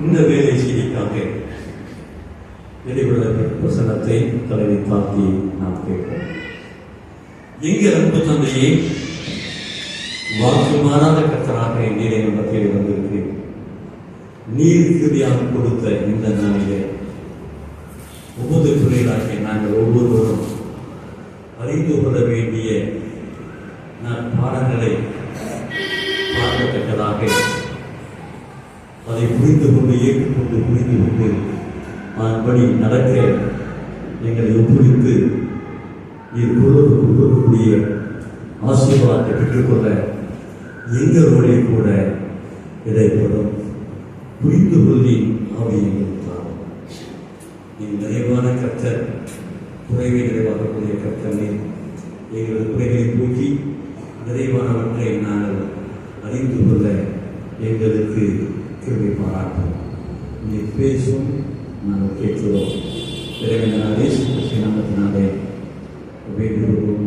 இந்த வேலை செய்திக்காக வெளியுள்ள பிரசனத்தை தலைவி தாக்கி நாம் கேட்போம். எங்கள் அன்பு தந்தையே, வாக்கு மாறாத கர்த்தராக நீரை நம்ம தேடி வந்திருக்கிறேன். நீர் கிருபையாக கொடுத்த இந்த நாளிலே உமது பிள்ளைகளாகிய நாங்கள் ஒவ்வொருவரும் அறிந்து கொள்ள வேண்டிய பாடங்களை பார்க்கத்தக்கதாக அதை புரிந்து கொண்டு ஏற்றுக்கொண்டு புரிந்து கொண்டு அதன்படி நடக்க எங்களை ஒப்புவித்து கொடுக்கக்கூடிய ஆசீர்வாதத்தை பெற்றுக்கொள்ள எங்களுடைய கூட இடைப்படும் புரிந்து கொள்ளி ஆவியங்கள் நிறைவான கர்த்தர், குறைவை நிறைவாகக்கூடிய கர்த்தனை எங்களது குறைகளை போக்கி நிறைவானவற்றை நாங்கள் அறிந்து கொள்ள எங்களுக்கு கிருபை பாராட்டும். நீ பேசும் நாங்கள் கேட்கிறோம். இறைவனாலே நாமத்தினாலே வேண்டுகிறோம்.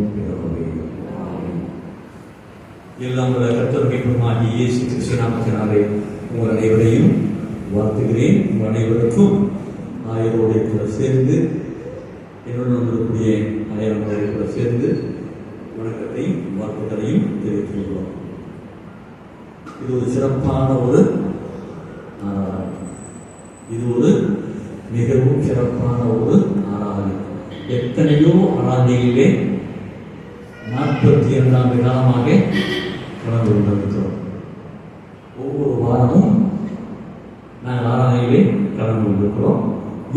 எல்லாம் உள்ள கர்த்தருமாகி இயேசு கிறிஸ்து நாமத்தினாலே உங்கள் அனைவரையும் வாழ்த்துகிறேன். உங்கள் அனைவருக்கும் ஆயரோடு கூட சேர்ந்து என்னுடன் வந்திருக்கூடிய ஆயரோடு கூட சேர்ந்து வணக்கத்தையும் வாழ்த்துக்களையும் தெரிவித்துள்ளோம். இது ஒரு சிறப்பான ஒரு ஆராதனை. இது ஒரு மிகவும் சிறப்பான ஒரு ஆராதனை. எத்தனையோ ஆராதனையிலே 42 ஆண்டு காலமாக கலந்து கொண்டிருக்கிறோம். ஒவ்வொரு வாரமும் நாங்கள் ஆராதனையிலே கலந்து கொண்டிருக்கிறோம்.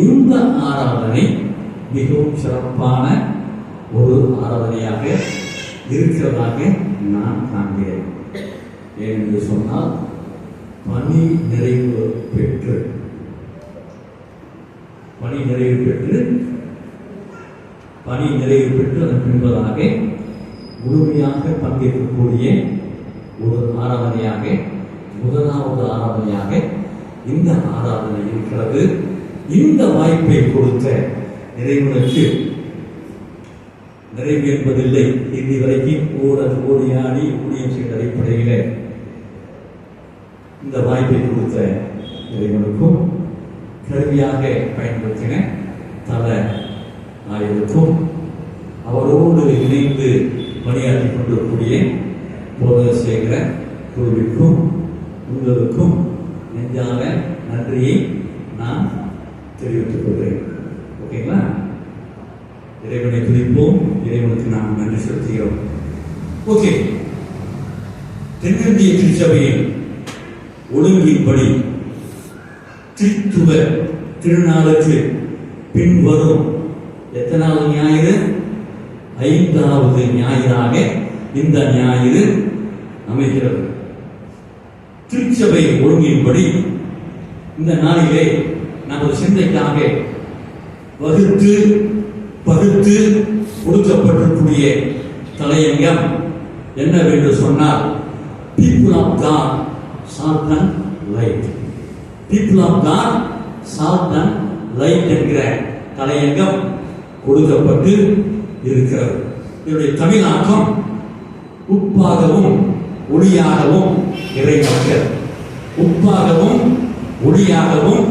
இந்த ஆராதனை மிகவும் சிறப்பான ஒரு ஆராதனையாக இருக்கிறதாக நான் காண்கிறேன். ஏனென்று சொன்னால் பணி நிறைவு பெற்று அதன் பின்பதாக முழுமையாக பங்கேற்கக்கூடிய ஒரு ஆராதனையாக, முதலாவது ஆராதனையாக இந்த ஆராதனை இருக்கிறது. இந்த வாய்ப்பை கொடுத்த இறைவனுக்கு நிறைவு என்பதில்லை. இறுதி வரைக்கும் ஓடியாடி ஊழியம் செய்த அடிப்படையில் இந்த வாய்ப்பை கொடுத்த இறைவனுக்கும் கருவியாக பயன்படுத்தின தல ஆய்வுக்கும் அவரோடு இணைந்து பணியாற்றி கொண்டிருக்கூடிய போதசேகர குழுவிற்கும் உங்களுக்கும் நெஞ்சான நன்றியை நான் தெரிவித்துக் கொள்கிறேன். ஓகேங்களா? இறைவனை துதிப்போம். இறைவனுக்கு நாம் நன்றி செலுத்துகிறோம். ஓகே, தென்னிந்திய திருச்சபையில் ஒழுங்கின்படி திருத்துவ திருநாளுக்கு பின்வரும் எத்தனாவது ஞாயிறு? 5வது ஞாயிறாக இந்த ஞாயிறு அமைகிறது. திருச்சபை ஒழுங்கின்படி இந்த நாளிலே நமது சிந்தைக்காக வகுத்து பகுத்து கொடுக்கப்பட்டிருக்கூடிய தலையங்கம் என்னவென்று சொன்னால், people of God salt and light. People of God salt and light என்கிற தலையங்கம் கொடுக்கப்பட்டு இருக்கிறது. இதனுடைய தமிழாக்கம் உப்பாகவும் ஒளியாகவும் இறைமக்கள், உப்பாகவும் ஒளியாகவும்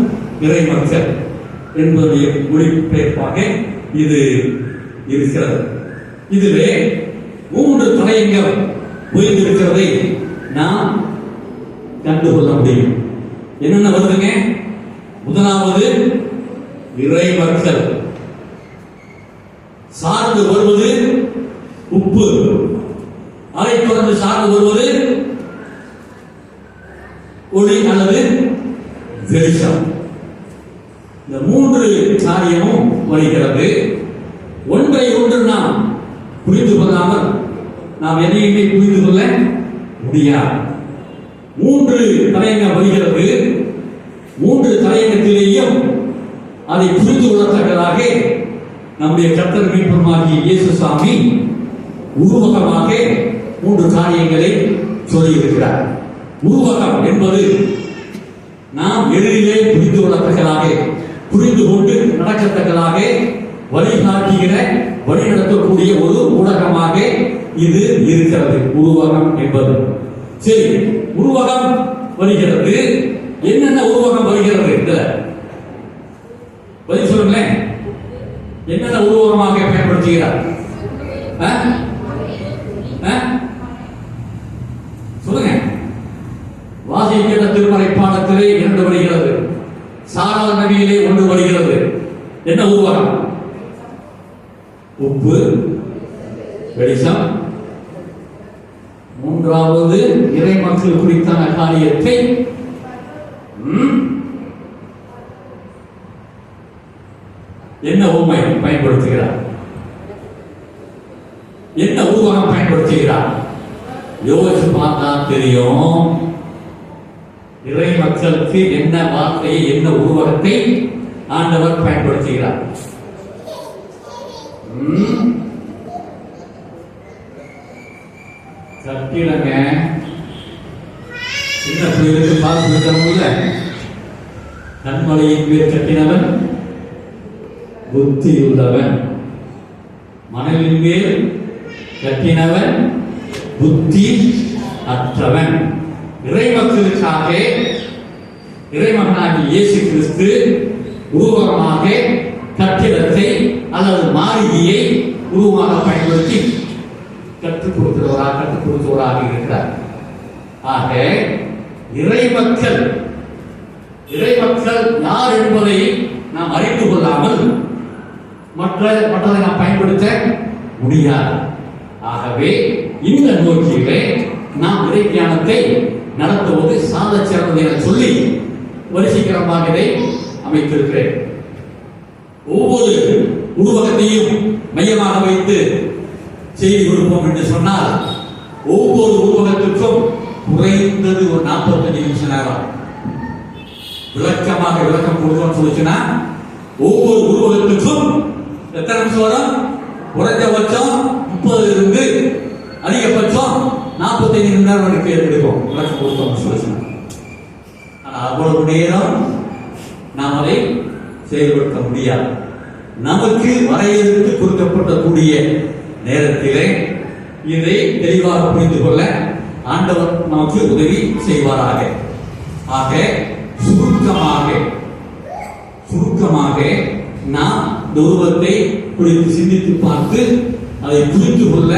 இறைமக்கள் என்பதுடைய மொழிபெயர்ப்பாக இது இருக்கிறது. இதிலே 3 தலையங்கம் புரிந்திருக்கிறதை நாம் கண்டுகொள்ள முடியும். என்னென்ன வருதுங்க? முதலாவது இறைமக்கள், சார்ந்து வருவது உப்பு, அதை தொடர்ந்து சார்ந்து வருவது ஒளி அல்லது வெளிச்சம். இந்த 3 காரியமும் வருகிறது. ஒன்றை ஒன்று நாம் புரிந்து கொள்ளாமல் நாம் எதையுமே புரிந்து கொள்ள முடியாது. 3 தலையங்கம் வருகிறது. 3 தலையங்கத்திலேயும் அதை புரிந்து கொள்ளத்தக்கதாக நம்முடைய கர்த்தர் மீட்பருமாகிய இயேசு சாமி உருவகமாக 3 காரியங்களை சொல்லியிருக்கிறார். உருவகம் என்பது நாம் எளிதிலே புரிந்து கொள்ளத்தக்கதாக, புரிந்து கொண்டு நடக்கத்தக்கதாக வழிகாட்டுகிற வழிநடத்தக்கூடிய ஒரு ஊடகமாக இது இருக்கிறது. உருவகம் என்பது சரி, உருவகம் வருகிறது. என்னென்ன உருவகம் வருகிறது இதுல பதில் சொல்லுங்களேன். என்னென்ன உருவகமாக பயன்படுத்துகிறார்? சொல்லுங்க. வாசிக்கிற திருமறை பாடத்திலே 2 வருகிறது, சாரா நபியிலே 1 வருகிறது. என்ன உருவகம்? உப்பு, வெளிச்சம். 3வது இறை மக்கள் குறித்தான காரியத்தை என்ன உண்மை பயன்படுத்துகிறார்? என்ன உருவகம் பயன்படுத்துகிறார்? யோசிச்சு பார்த்தா தெரியும். இறை மக்களுக்கு என்ன வார்த்தையை, என்ன உருவகத்தை ஆண்டவர் பயன்படுத்துகிறார்? கட்டிடங்க. சின்ன பிள்ளைகளுக்கு பார்த்து கண்மலையின் பேர் கட்டினவன் புத்தி உள்ளவன், மணலின் மேல் கட்டினவன் புத்தி அற்றவன். இறைமக்களுக்காக இறைமகனாகிய இயேசு கிறிஸ்து உருவகமாக கட்டிடத்தை அல்லது மாளிகையை உருவமாக பயன்படுத்தி கற்றுக் கொடுத்தவராக இருக்கிறார். ஆக இறைமக்கள் யார் என்பதை நாம் அறிந்து கொள்ளாமல் மற்றதை நாம் பயன்படுத்த முடியாது. ஆகவே இந்த நோக்கிலே நாம் இறை தியானத்தை நடத்துவது சால சிறந்தது என சொல்லி வரிசைக்கிரமாக இதை அமைத்திருக்கிறேன். ஒவ்வொரு உருவகத்தையும் மையமாக வைத்து செய்தி கொடுப்போம் என்று சொன்னால் ஒவ்வொரு உருவகத்திற்கும் குறைந்தது ஒரு 45 நிமிஷ நேரம் விளக்கம் கொடுக்கணும்னு சொல்லிச்சுன்னா ஒவ்வொரு உருவகத்துக்கும் எத்தனை நிமிஷம் வரும்? குறைஞ்சபட்சம் 30 இருந்து அதிகபட்சம் 45 நிமிடம் வரைக்கும் எடுக்கும் விளக்கம் கொடுத்தோம் சொல்லிச்சுன்னா. ஆனால் அவ்வளவு நேரம் நாம் அதை செயல்படுத்த முடியாது. நமக்கு வரையறுத்து கொடுக்கப்படக்கூடிய நேரத்திலே இதை தெளிவாக புரிந்து கொள்ள ஆண்டவர் நமக்கு உதவி செய்வாராக. ஆக சுருக்கமாக நாம் இந்த உருவத்தை குறித்து சிந்தித்து பார்த்து அதை புரிந்து கொள்ள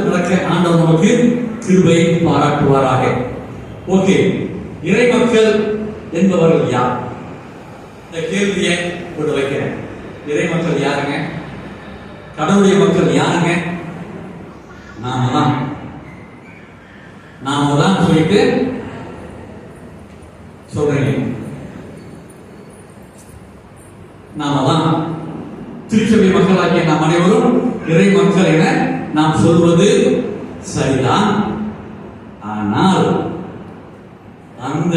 நடக்க ஆண்டவர் நமக்கு கிருபை பாராட்டுவாராக. ஓகே, இறைமக்கள் என்பவர்கள் யார்? இந்த கேள்வியை கொண்டு வைக்கிறேன். இறைமக்கள் யாருங்க? கடவுளுடைய மக்கள் யாருங்க? நாம தான் சொல்லிட்டு சொல்றீங்க. நாம தான் திருச்சபை மக்களாகிய நாம் அனைவரும் இறை மக்கள் என நாம் சொல்வது சரிதான். ஆனால் அந்த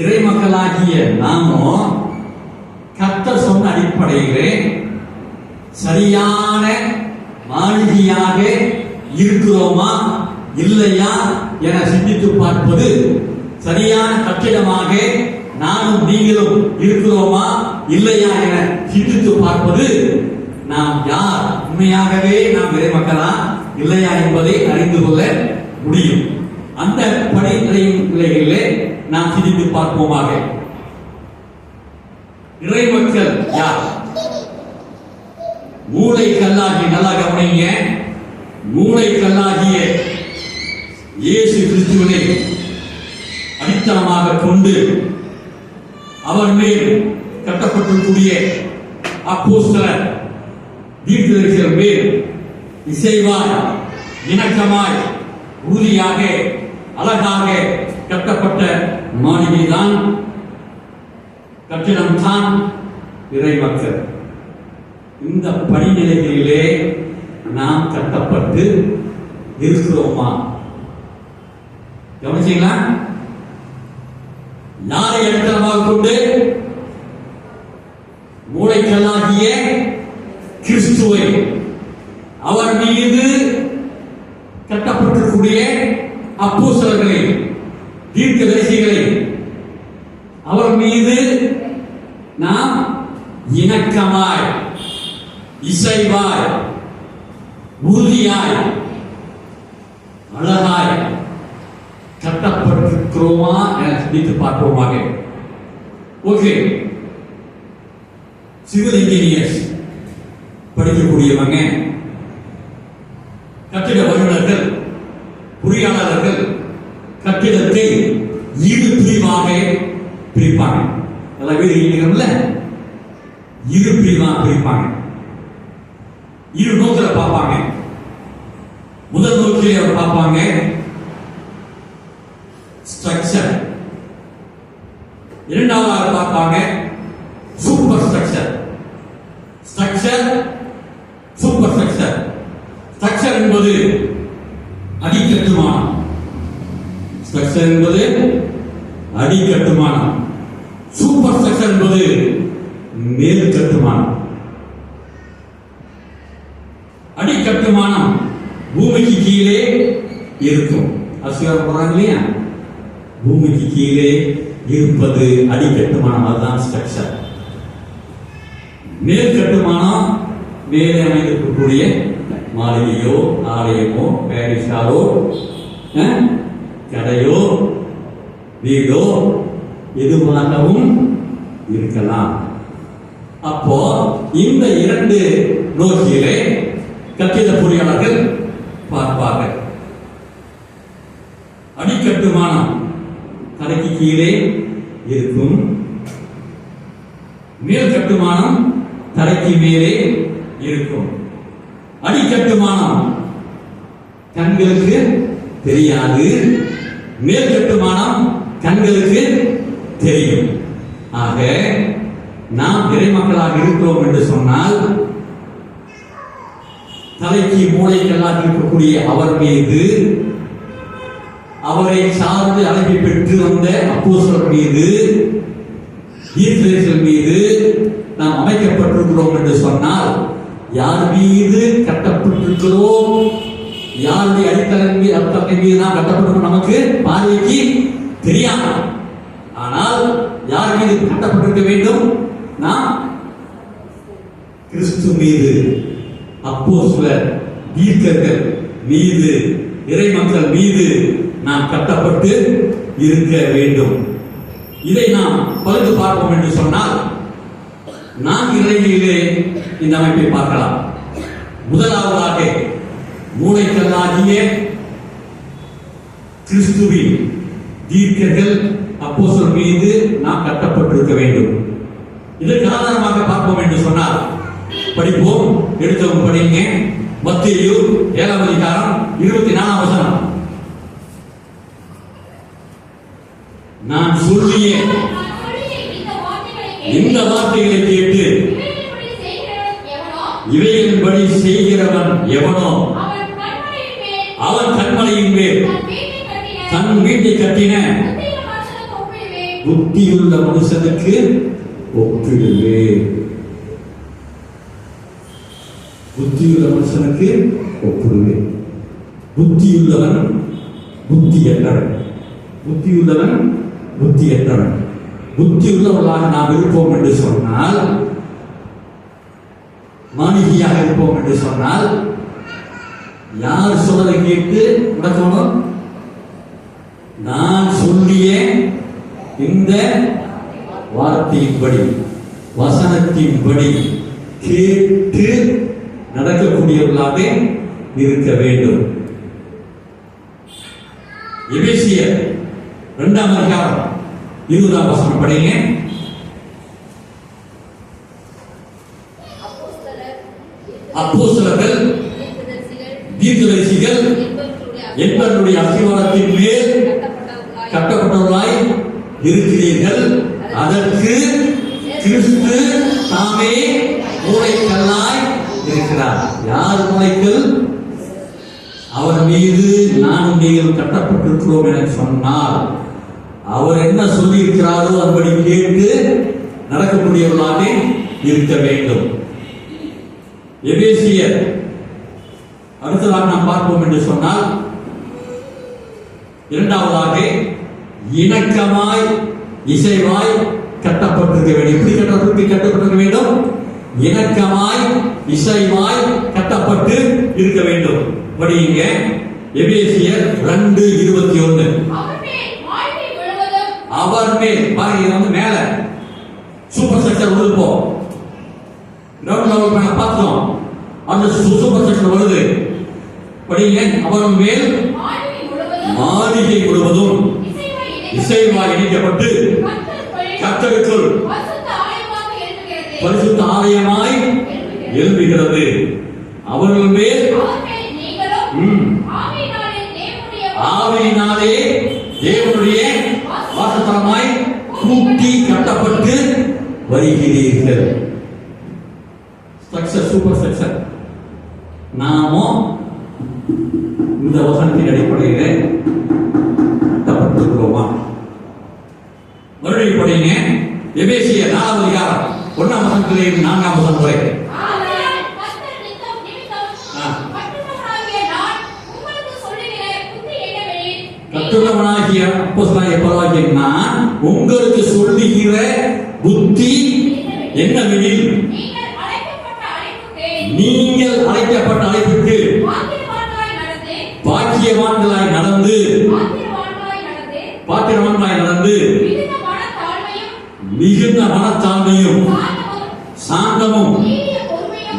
இறை மக்களாகிய நாமும் கர்த்தர் சொன்ன அடிப்படையிலே சரியான மாளிகையாக இருக்கிறோமா இல்லையா என சிந்தித்து பார்ப்பது, சரியான கட்டிடமாக நானும் நீங்களும் இருக்கிறோமா இல்லையா என சிந்தித்து பார்ப்பது, நாம் யார், உண்மையாகவே நாம் இறைமக்களா இல்லையா என்பதை அறிந்து கொள்ள முடியும். அந்த படிநிலைகளிலே நாம் சிந்தித்து பார்ப்போமாக. இறைமக்கள் யார்? மூளை கல்லாகி, நல்லா கவனிங்க, மூளை கல்லாகிய இயேசு கிறிஸ்துவினை அடித்தளமாக கொண்டு அவர் மேல் கட்டப்பட்டிருக்கூடிய அப்போஸ்தலர் தீர்க்கதரிசிகள் மேல் இசைவாய், இணக்கமாய், உறுதியாக, அழகாக கட்டப்பட்ட மாளிகைதான், கட்டிடம்தான் இறைமக்கள். இந்த படிநிலைகளிலே நாம் கட்டப்பட்டு இருக்கிறோமா? கவனிச்சீங்களா? யாரை அடித்தளமாக கொண்டு? மூளைக்கல்லாகிய கிறிஸ்துவை, அவர் மீது கட்டப்பட்டிருக்கூடிய அப்போஸ்தலர்களை, தீர்க்கதரிசிகளை, அவர் மீது நாம் இணக்கமாய், இசைவாய், உறுதியாய், அழகாய் கட்டப்பட்டிருக்கிறோமா என சிந்தித்து பார்ப்போமாக. ஓகே, சிவில் இன்ஜினியர்ஸ் படிக்கக்கூடியவங்க, கட்டிட வல்லுநர்கள், பொறியாளர்கள் கட்டிடத்தை இரு பிரிவாக பிரிப்பாங்க. நல்ல வீடு இல்லைங்கல்ல, இரு பிரிவாக பிரிப்பாங்க. இரு நோக்கில பார்ப்பாங்க. முதல் நோக்கிலே அவர் பார்ப்பாங்க ஸ்ட்ரக்சர், இரண்டாவதாக பார்ப்பாங்க super structure. Structure, super structure. Structure என்பது அடிக்கட்டுமானம். ஸ்ட்ரக்சர் என்பது அடிக்கட்டுமானம். சூப்பர் ஸ்ட்ரக்சர் என்பது மேல் கட்டுமானம். அடிக்கட்டுமானம் பூமிக்கு கீழே இருக்கும். அசுரம் போறாங்க இல்லையா, பூமிக்கு கீழே இருப்பது அடிக்கட்டுமானம், அதுதான் ஸ்ட்ரக்சர். மேல் கட்டுமானம் மேலே அமைந்திருக்கக்கூடிய மாளிகையோ, ஆலயமோ, பேரிசாலோ, கடையோ, வீடோ எதுவாகவும் இருக்கலாம். அப்போ இந்த இரண்டு நோக்கிலே கட்டிட பொறியாளர்கள் பார்ப்பார்கள். அடிக்கட்டுமானம் தரைக்கு கீழே இருக்கும், மேல் கட்டுமானம் தரைக்கு மேலே இருக்கும். அடிக்கட்டுமானம் கண்களுக்கு தெரியாது, மேல் கட்டுமானம் கண்களுக்கு தெரியும். ஆக நாம் இறைமக்களாக இருக்கிறோம் என்று சொன்னால் தலைக்கு மூளைக்கெல்லாம் இருக்கக்கூடிய அவர் மீது, அவரை சார்ந்து அழைப்பை பெற்று வந்த அப்போஸ்தலர் மீது, தீர்க்கதரிசிகள் மீது நாம் அமைக்கப்பட்டிருக்கிறோம் என்று சொன்னால், யார் மீது கட்டப்பட்டிருக்கிறோம், யாருடைய அடித்தளத்தின் மீது நாம் கட்டப்பட்டிருக்கிறோம் நமக்கு பார்வைக்கு தெரியாது. ஆனால் யார் மீது கட்டப்பட்டிருக்க வேண்டும்? நாம் கிறிஸ்து மீது, அப்போஸ்தலர், தீர்க்கதரிசிகள் மீது, இறைமக்கள் மீது நாம் கட்டப்பட்டு இருக்க வேண்டும். இதை நாம் பழுது பார்ப்போம் என்று சொன்னால் 4 நிலைகளிலே இந்த அமைப்பை பார்க்கலாம். முதலாவதாக மூளைக்கல்லாகிய கிறிஸ்துவின் தீர்க்கர்கள், அப்போஸ்தலர் மீது நாம் கட்டப்பட்டிருக்க வேண்டும். இதற்கு ஆதாரமாக பார்ப்போம் என்று சொன்னால் படிப்போம். எடுத்தவங்க படிங்க. மத்தேயு 7ஆம் அதிகாரம் 24ஆம் வசனம். நான் சொல்லிய இந்த வார்த்தைகளை கேட்டு இவைகளின்படி செய்கிறவன் எவனோ அவன் கண்மலையின் மேல் தன் வீட்டை கட்டின புத்தியுள்ள மனுஷனுக்கு ஒப்பிடுவே. புத்தியுள்ள மனுஷனுக்கு ஒப்பிடுவே. புத்தியுள்ளவன் புத்தியற்றவன், புத்தியுள்ளவன் புத்தியற்றவன். புத்தியுள்ளவர்களாக நாம் இருப்போம் என்று சொன்னால், மாணிகியாக இருப்போம் என்று சொன்னால், யார் சொல்வதை கேட்டு நடக்கணும்? நான் சொல்லிய இந்த வார்த்தையின்படி, வசனத்தின்படி கேட்டு நடக்கக்கூடியவர்களாக இருக்க வேண்டும். எபேசியர் 2ஆம் அதிகாரம் 20ஆம் வசனம் படிங்க. அப்போஸ்தலர்கள், தீர்க்கதரிசிகள் என்பவருடைய அஸ்திவாரத்தின் மேல் கட்டப்பட்டவர்களாய் இருக்கிறீர்கள். அதற்கு கிறிஸ்து தாமே மூளைக்கல்லாய் இருக்கிறார். யார் மூளைக்கல்? அவர் மீது நானும் நீங்கள் கட்டப்பட்டிருக்கிறோம் என சொன்னால், அவர் என்ன சொல்லி இருக்கிறாரோ அதன்படி கேட்டு நடக்கக்கூடியவர்களாக இருக்க வேண்டும். எபேசியர் அடுத்ததாக நாம் பார்ப்போம் என்று சொன்னால், இரண்டாவதாக இணக்கமாய் இசைவாய் கட்டப்பட்டிருக்க வேண்டும். எப்படி கட்டப்பட்டிருக்க வேண்டும்? இணக்கமாய் இசைவாய் கட்டப்பட்டு இருக்க வேண்டும். படியுங்க. எபேசியர் 2:21. அவர் மேல் பாருங்க, இது வந்து மேல சூப்பர் ஸ்ட்ரக்சர் உள்ள கிரவுண்ட் லெவல் மேல பார்த்தோம். அந்த சூப்பர் ஸ்ட்ரக்சர் வருது படிங்க. அவர் மேல் மாளிகை முழுவதும் இசைவாய் இணைக்கப்பட்டு கர்த்தருக்குள் பரிசுத்த ஆலயமாய் எழும்புகிறது. அவர்கள் மேல் ஆவியினாலே தேவனுடைய வாசஸ்தலமாய் கூட்டி கட்டப்பட்டு வருகிறீர்கள். Structure, super structure. நாமும் இந்த வசனத்தின் அடிப்படையிலே கட்டப்பட்டிருக்கிறோமா? மறுபடியும் படிங்க. எபேசியர் 4வது அதிகாரம் 1ஆம் வசனத்திலிருந்து 4ஆம் வசனம் வரை. கட்டுள்ளவனாகிய அப்போஸ்தலனாகிய பவுலாகிய நான் உங்களுக்கு சொல்லுகிற புத்தி என்னவெனில், நீங்கள் அழைக்கப்பட்ட அழைப்புக்கு பாக்கியவான்களாய் நடந்து பாத்திரவான்களாய் நடந்து மிகுந்த மனத்தாழ்மையும் சாந்தமும்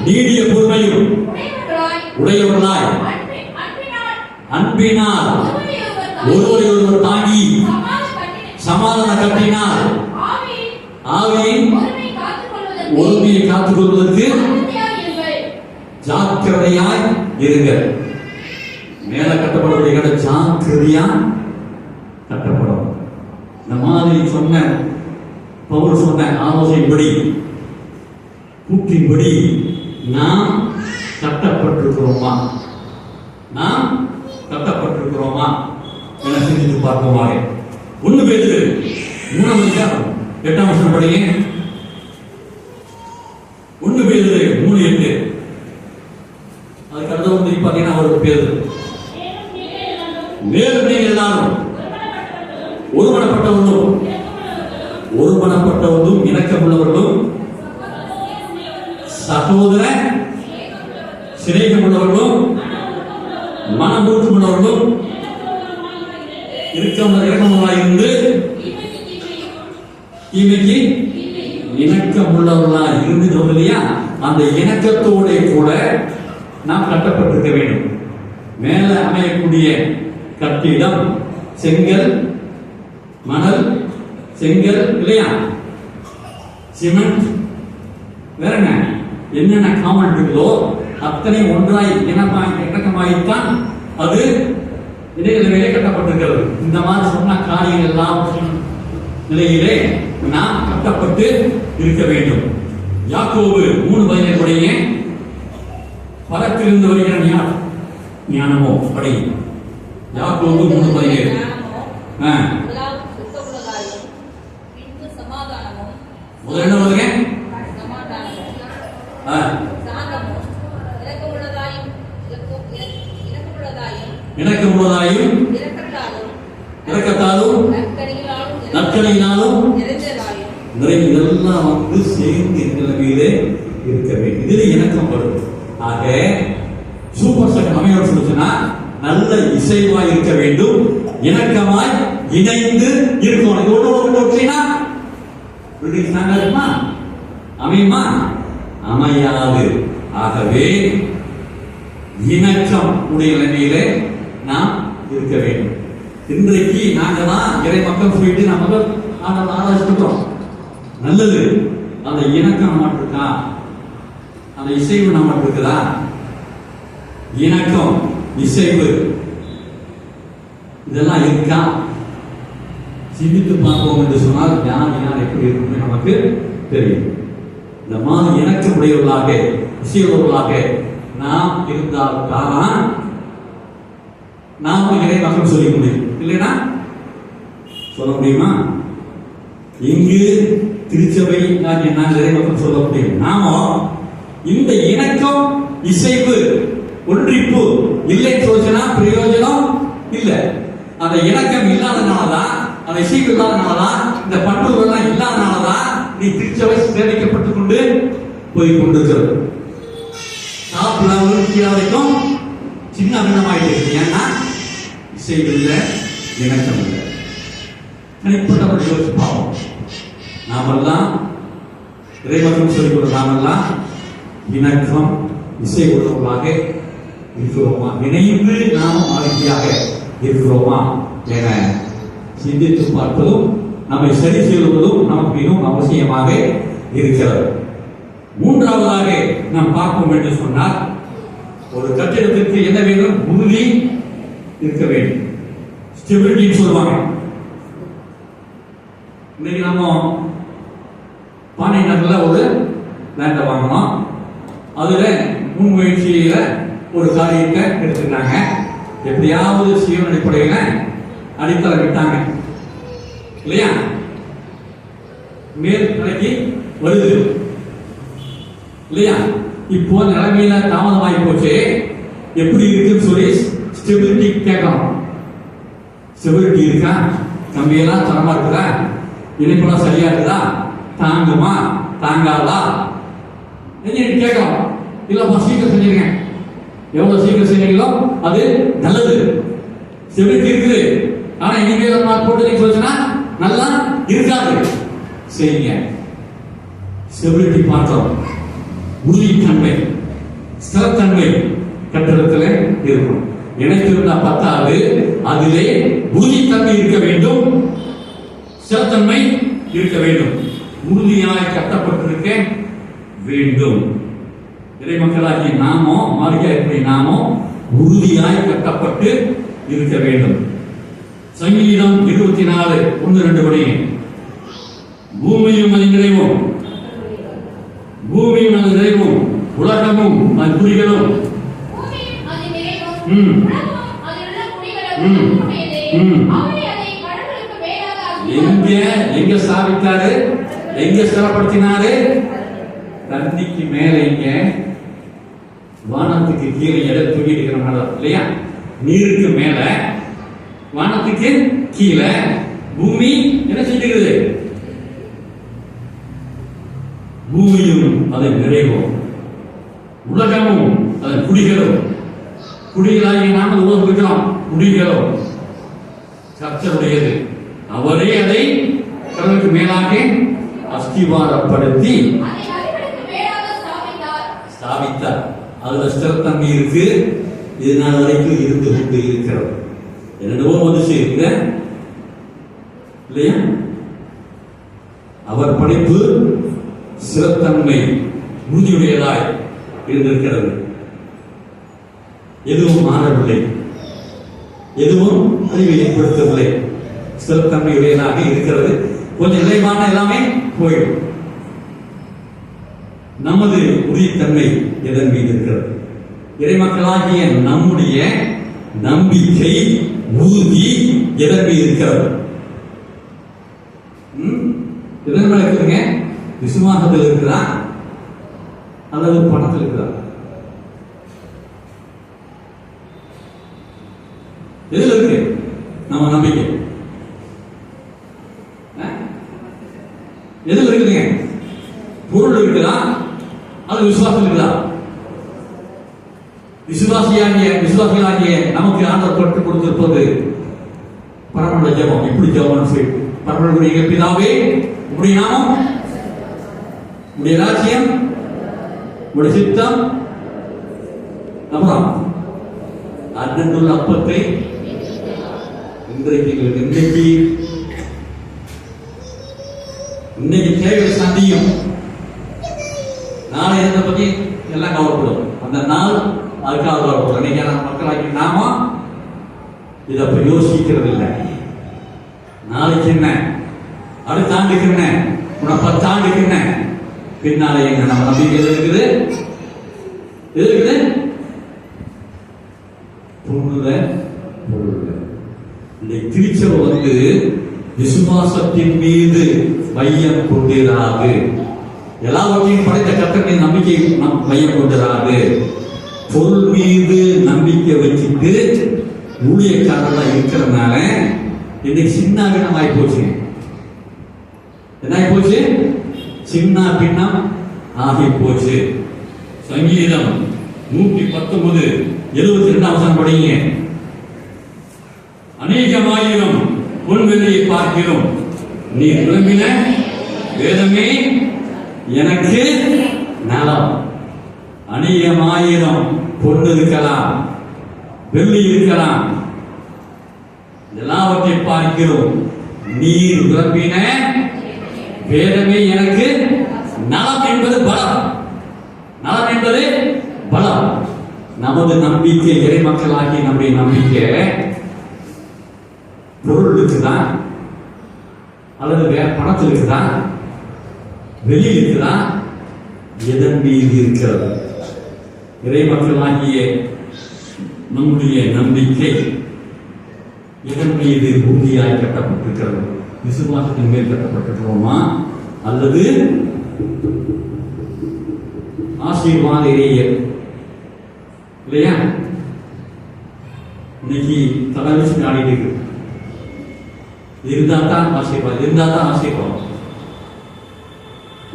நீடிய பொறுமையும் உடையவர்களாய் அன்பினால் ஒருவரை ஒருவர் தாங்கி சமாதான கட்டினால் ஆவியின் ஒருமையை காத்துக் கொள்வதற்கு ஜாக்கிரதையாய் இருங்க. மேல கட்டப்படக்கூடிய ஜாக்கிரதையா கட்டப்படும். இந்த மாதிரி சொன்ன பவுல் சொன்ன ஆலோசனைப்படி கூற்றின்படி நாம் கட்டப்பட்டிருக்கிறோமா? நாம் கட்டப்பட்டிருக்கிறோமா என சிந்தித்து பார்ப்போமாக. 1 பேதுரு 3ஆம் அதிகாரம் 8ஆம் வசனம் படிங்க. 1 பேதுரு 3:8. அதுக்கு அடுத்த வந்து பார்த்தீங்கன்னா அவருக்கு பேரு மேலும் நீங்கள் எல்லாரும் ஒருமனப்பட்டவர்களும் இணக்கமுள்ளவர்களும் சகோதர சிநேகமுள்ளவர்களும் மனமுறுக்கமுள்ளவர்களும் இணக்கமுள்ளவர்களாயிருந்து தீமைக்கு இணக்கமுள்ளவர்களாக இருந்து இல்லையா? அந்த இணக்கத்தோட கூட நாம் கட்டப்பட்டிருக்க வேண்டும். மேல அமையக்கூடிய கட்டிடம் செங்கல், மணல், செங்கல் இல்லையா, சிமெண்ட், வேற என்னென்ன காமன் இருக்குதோ அத்தனை ஒன்றாய் இணக்கமாயித்தான் அது இடைநிலையிலே கட்டப்பட்டிருக்கிறது. இந்த மாதிரி சொன்ன காரியங்கள் எல்லாம் நிலையிலே நாம் கட்டப்பட்டு இருக்க வேண்டும். யாக்கோபு 3:17 பரத்திலிருந்து வருகிற ஞானமோ படி. யாக்கோபு 3:17. முதல்ல என்ன வருங்க? இணக்கமுள்ளதாயும் இரக்கத்தாலும் நற்கனியினாலும் இதெல்லாம் வந்து சேர்ந்து நிலைமையிலே இருக்க வேண்டும். இதுல இணக்கம் வரும். ஆக சூப்பர் ஸ்ட்ரக்சர் அமையோடு சொல்லுச்சுன்னா நல்ல இசைவாய் இருக்க வேண்டும், இணக்கமாய் இணைந்து இருக்கணும். இது ஒன்று ஒற்றினா அமையுமா? அமையாது. ஆகவே இணக்கம் உடைய நிலைமையிலே நாம் இருக்க வேண்டும். இன்றைக்கு நாங்க தான் இறை மக்கள் சொல்லிட்டு நம்ம ஆராய்ச்சிக்கிறோம். நல்லது. அந்த இணக்கம் நம்மகிட்ட இருக்கா? அந்த இசைவு நம்மகிட்ட இருக்குதா? இணக்கம், இசைவு இதெல்லாம் இருக்கா? சிந்தித்து பார்ப்போம் என்று சொன்னால் யார் எப்படி இருக்கும் நமக்கு தெரியும். இந்த மாதிரி இணக்கம் உடையவர்களாக இசையுள்ளவர்களாக நாம் இருந்தால் தான் நாம இறை மக்கள் சொல்லிக்க முடியும். இல்லைன்னா சொல்ல முடியுமா? இங்கு திருச்சபை நான் இறை மக்கள் சொல்ல முடியும். நாம இந்த இணக்கம், இசைவு, ஒன்றிப்பு இல்லைன்னு சொல்லுச்சுன்னா பிரயோஜனம் இல்லை. அந்த இணக்கம் இல்லாதனாலதான், அந்த இசைவு இல்லாதனாலதான், இந்த பண்புகள் இல்லாதனாலதான் நீ திருச்சபை சேமிக்கப்பட்டுக் கொண்டு போய் கொண்டிருக்கிறது. வரைக்கும் சின்ன பின்னமாயிட்டு. ஏன்னா இசைவு இல்லை, இணக்கம் இல்லை. தனிப்பட்ட யோசிப்பாங்க. நாமெல்லாம் இறைவனும் சொல்லிக்கொள்ள நாமெல்லாம் இணக்கம் இசை உள்ளவர்களாக இருக்கிறோமா, இணைந்து நாம் ஆகியாக இருக்கிறோமா என சிந்தித்து பார்ப்பதும் நம்மை சரி செய்வதும் நமக்கு மிகவும் அவசியமாக இருக்கிறது. மூன்றாவதாக நாம் பார்ப்போம் என்று சொன்னால், ஒரு கட்டிடத்திற்கு என்ன வேண்டும்? உறுதி இருக்க வேண்டும். ஸ்டெபிலிட்டி சொல்லுவாங்க. இன்னைக்கு நம்ம பானை நகரில் ஒரு லேண்டை வாங்கணும். அதுல முன்முயற்சியில ஒரு காரியத்தை எடுத்துக்கிட்டாங்க. எப்படியாவது சீவன் அடிப்படையில அடித்தளம் விட்டாங்க இல்லையா? மேல் நிலைக்கு வருது இல்லையா? இப்போ நிலைமையில தாமதமாகி போச்சு. எப்படி இருக்குன்னு சொல்லி ஸ்டெபிலிட்டி கேட்கணும். ஸ்டெபிலிட்டி இருக்கா? கம்பியெல்லாம் தரமா இருக்குதா? இணைப்பெல்லாம் சரியா இருக்குதா? தாங்குமா தாங்காதா கேட்கலாம். இல்லப்பா சீக்கிரம் செஞ்சுருங்க. எவ்வளவு சீக்கிரம் செஞ்சீங்களோ அது நல்லது. ஸ்டெபிலிட்டி இருக்குது, ஆனா இனிமேல் போட்டு நீங்க சொல்லுச்சுன்னா நல்லா இருக்காது. செய்யுங்க. ஸ்டெபிலிட்டி பார்த்தோம். உறுதித்தன்மை ஸ்திரத்தன்மை கட்டிடத்தில் இருக்கணும். இணைத்திருந்தா பத்தாவது, அதிலே உறுதித்தன்மை இருக்க வேண்டும், ஸ்திரத்தன்மை இருக்க வேண்டும். உறுதியாய் கட்டப்பட்டிருக்க வேண்டும். இறைமக்களாகிய நாமோ மார்க்கிய நாமோ உறுதியாய் கட்டப்பட்டு இருக்க வேண்டும். சங்கீதம் 24:1-2 படி, பூமியும் அது நிறைவும், பூமியும் அது நிறைவும், உலகமும் அது குடிகளும், எங்க ஸ்தாபித்தாரு, எங்க ஸ்திரப்படுத்தினாரு? தண்ணிக்கு மேல, இங்க வானத்துக்கு கீழே எடை தூக்கி இருக்கிற இல்லையா? நீருக்கு மேல வானத்துக்கு கீழே பூமி என்ன செஞ்சுக்கிறது? பூமியும் அதன் நிறைவும், உலகமும் அதன் குடிகளும். குடிகளாகி நாம உலகம் இருக்கிறோம். குடிகளும் கர்த்தருடையது. அவரே அதை கடலுக்கு மேலாக அஸ்திவாரப்படுத்தி ஸ்தாபித்தார். அதுல ஸ்திரத்தன்மை இருக்கு. இதனால் வரைக்கும் இருந்து கொண்டு இருக்கிறது. என்னவோ வந்துச்சு இல்லையா? அவர் படைப்பு ஸ்திரத்தன்மை உறுதியுடையதாய் இருந்திருக்கிறது. எதுவும் மாறவில்லை, எதுவும் அழிவை ஏற்படுத்தவில்லை. ஸ்திரத்தன்மையுடையதாக இருக்கிறது. கொஞ்சம் நிலைமான எல்லாமே போயிடும். நமது உறுதித்தன்மை எதன் மீது இருக்கிறது? இறைமக்களாகிய நம்முடைய நம்பிக்கை உறுதி எதன் மீது இருக்கிறது? எதன் மேல இருக்குதுங்க? விசுவாசத்தில் இருக்கிறா அல்லது பணத்தில் இருக்கிறா? எதுல இருக்கு நம்ம நம்பிக்கை? எதுல இருக்குதுங்க? பொருள் இருக்குதா அது விசுவாசம் இருக்குதா? விசுவாசிகளாகிய நமக்கு ஆண்டவர் கற்றுக் கொடுத்திருப்பது பரமண்ட ஜெபம். இப்படி ஜெபம் செய்யும். பரமனுடைய பிதாவே, உம்முடைய நாமம், உம்முடைய ராஜ்யம், உம்முடைய சித்தம். அப்புறம் அன்றைய அப்பத்தை இன்னைக்கு தேவை சந்தியும். நாளை இதை பத்தி எல்லாம் கவலைப்படும். அந்த நாள் அதுக்காக கவலைப்படும். இன்னைக்கு மக்களாகி நாம இதை யோசிக்கிறது இல்லை. நாளைக்கு என்ன, அடுத்த ஆண்டுக்கு என்ன, 10 ஆண்டுக்கு என்ன, பின்னாலே எங்க நம்ம நம்பிக்கை இருக்குது. எது இருக்குது? திருச்சபை விசுவாசத்தின் மீது மையம் கொண்டிராது. எல்லாவற்றையும் படைத்த கர்த்தரின் நம்பிக்கை மையம் கொண்டிராது. பொருள் மீது நம்பிக்கை வச்சுட்டு ஊழியக்காரர்களா இருக்கிறதுனால இன்னைக்கு சின்ன பின்னம் ஆகி போச்சு. என்ன ஆகி போச்சு? சின்ன பின்னம் ஆகி போச்சு. சங்கீதம் 119:72 படிங்க. அநேகமாயிரம் பொன் வெள்ளியை பார்க்கிறோம். நீ விரும்பின வேதமே எனக்கு நலம். அநேகமாயிரம் பொன் இருக்கலாம், வெள்ளி இருக்கலாம், எல்லாவற்றை பார்க்கிறோம். நீர் விரும்பின வேதமே எனக்கு நலம் என்பது பலம். நலம் என்பது பலம். நமது நம்பிக்கை, இறை மக்களாகி நம்முடைய நம்பிக்கை பொருள் இருக்குதா, அல்லது வேற பணத்தில் இருக்குதா, வெளியில் இருக்குதா, எதன் மீது இருக்கிறது? இறை மக்களாகிய நம்முடைய நம்பிக்கை எதன் மீது உறுதியாய் கட்டப்பட்டிருக்கிறது? விசுவாசத்தின் மேல் கட்டப்பட்டிருக்கிறோமா, அல்லது ஆசீர்வாத இறையல் இல்லையா? இன்னைக்கு தலைவச்சு ஆடிட்டு இருக்கு. இருந்தா தான் ஆசீர்வாதம், இருந்தா தான் ஆசீர்வாதம்.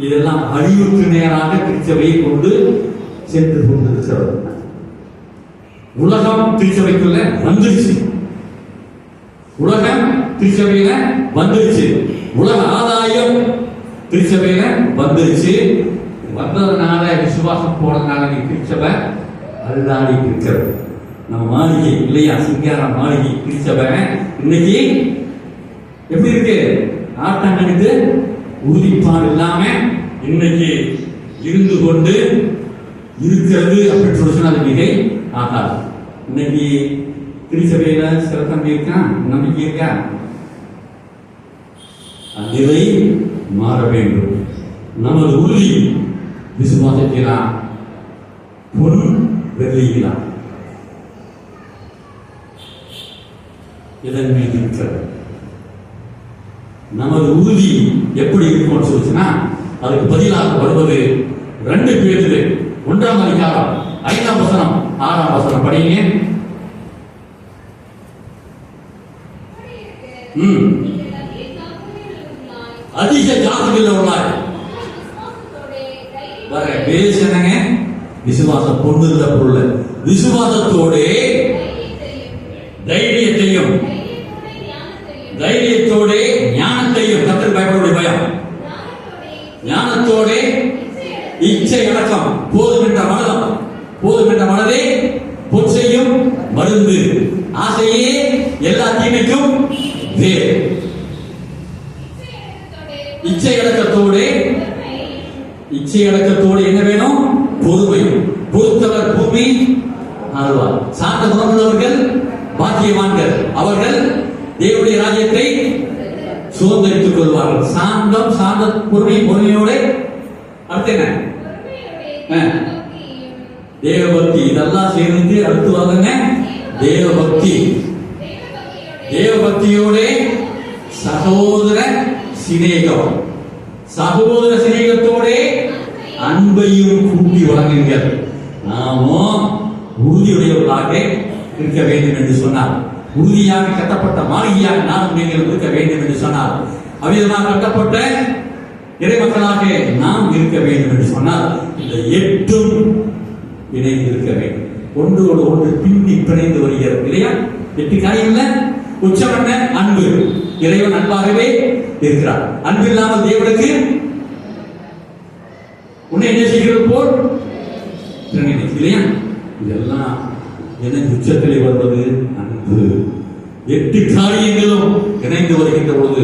இதெல்லாம் அழிவுக்கு நேராக திருச்சபையை கொண்டு சென்று கொண்டிருக்கிறது. உலகம் திருச்சபைக்குள்ள வந்துருச்சு. உலகம் திருச்சபையில வந்துருச்சு. உலக ஆதாயம் திருச்சபையில வந்துருச்சு. வந்ததுனால, விசுவாசம் போனதுனால திருச்சபை அல்லாடி இருக்கிறது. நம்ம மாளிகை இல்லையா, சிங்கார மாளிகை திருச்சபை இன்னைக்கு எப்படி இருக்கு? ஆட்டம் கணித்து உறுதிப்பாடு இல்லாம இன்னைக்கு இருந்து கொண்டு இருக்கிறது அப்படின்னு சொல்லி அது மிகை ஆகாது. இன்னைக்கு திருச்சபையில சிறத்தம் இருக்கா, நம்பிக்கை இருக்கா? நிலை மாற வேண்டும். நமது உறுதி விசுவாசத்திலா, பொன் வெள்ளியிலா, இதன் மீது இருக்கிறது. நமது உறுதி எப்படி இருக்கும்னு சொல்லுச்சுன்னா, அதுக்கு பதிலாக வருவது 2 பேரு 1ஆம் அதிகாரம் 5ஆம் வசனம் 6ஆம் வசனம் படிங்க. அதிக ஜாதிகள் உள்ளாய் வர பேசுனங்க. விசுவாசம் பொண்ணுள்ள பொருள். விசுவாசத்தோட தைரியத்தையும், தைரியத்தோட ஞானத்தையும், கர்த்தருக்கு பயப்படக்கூடிய பயம், ஞானத்தோட இச்சை அடக்கம், போதுமென்ற மனதம், போதுமென்ற மனதே பொற்செய்யும் மருந்து, ஆசையே எல்லா தீமைக்கும் வேறு. இச்சை அடக்கத்தோடு, இச்சை அடக்கத்தோடு என்ன வேணும்? பொறுமை. பொறுத்தவர் பூமி ஆழ்வார். சாந்த குணமுள்ளவர்கள் பாக்கியவான்கள், அவர்கள் தேவனுடைய ராஜ்யத்தை சுதந்திரித்துக் கொள்வார்கள். சாந்தம், சாந்த பொறுமை, பொறுமையோடு அடுத்து என்ன? தேவபக்தி. இதெல்லாம் சேர்ந்து அடுத்து வாங்க தேவபக்தி. தேவபக்தியோட சகோதர சிநேகம், சகோதர சிநேகத்தோட அன்பையும் கூட்டி வழங்குங்கள். நாமும் உறுதியுடையவர்களாக இருக்க வேண்டும் என்று சொன்னார். உறுதியாக கட்டப்பட்ட மாளிகையாக நானும் நீங்கள் இருக்க வேண்டும் என்று சொன்னார். அவ்விதமாக கட்டப்பட்ட இறைமக்களாக நாம் இருக்க வேண்டும் என்று சொன்னால் இந்த 8ம் இணைந்து இருக்க வேண்டும். ஒன்றோடு ஒன்று பின்னி பிணைந்து வருகிறது இல்லையா? 8 காரியம்ல உச்சமன்ன அன்பு. இறைவன் அன்பாகவே இருக்கிறார். அன்பு இல்லாமல் தேவனுக்கு உன்னை என்ன செய்கிறது போல் இல்லையா? இதெல்லாம் எனக்கு உச்சத்தில் வருவது அன்பு. 8 காரியங்களும் இணைந்து வருகின்ற பொழுது,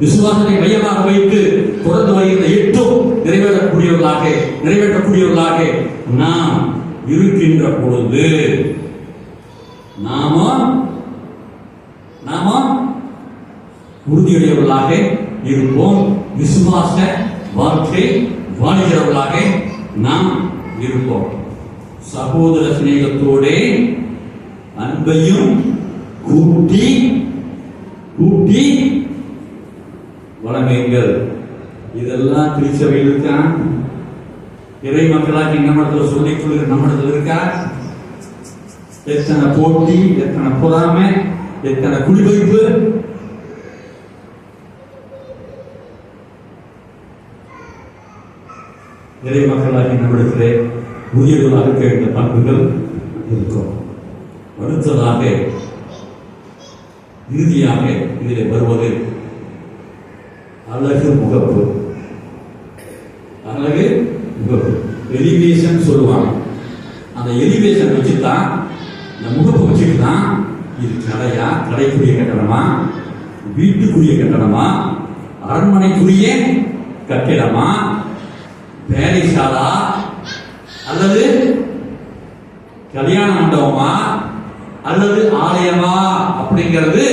விசுவாசத்தை மையமாக வைத்து தொடர்ந்து வருகின்ற 8ம் நிறைவேற்றக்கூடியவர்களாக நாம் இருக்கின்ற பொழுது நாம உறுதியுடையவர்களாக இருப்போம். விசுவாச வாழ்க்கை வாழ்கிறவர்களாக நாம் இருப்போம். சகோதர சிநேகத்தோட அன்பையும் கூட்டி கூட்டி வழங்குங்கள். இதெல்லாம் திருச்சபையில் இருக்கா? இறை மக்களாக நம்மிடத்தில் சொல்லிக் கொள்கிற நம்மிடத்தில் இருக்கா? எத்தனை போட்டி, எத்தனை பொறாமை, எத்தனை குடிவைப்பு. இறை மக்களாகி நம்மிடத்திலே உரியவர்களாக கேட்ட பண்புகள் இருக்கும். அடுத்ததாக இறுதியாக இதில் வருவது அழகு முகப்பு. அழகு முகப்பு எலிவேஷன் சொல்லுவாங்க. அந்த எலிவேஷன் வச்சுதான், இந்த முகப்பு வச்சுட்டு தான் இது கடையா, கடைக்குரிய கட்டணமா, வீட்டுக்குரிய கட்டணமா, அரண்மனைக்குரிய கட்டிடமா, பேரிசாலா அல்லது கல்யாண மண்டபமா அல்லது ஆலயமா அப்படிங்கிறது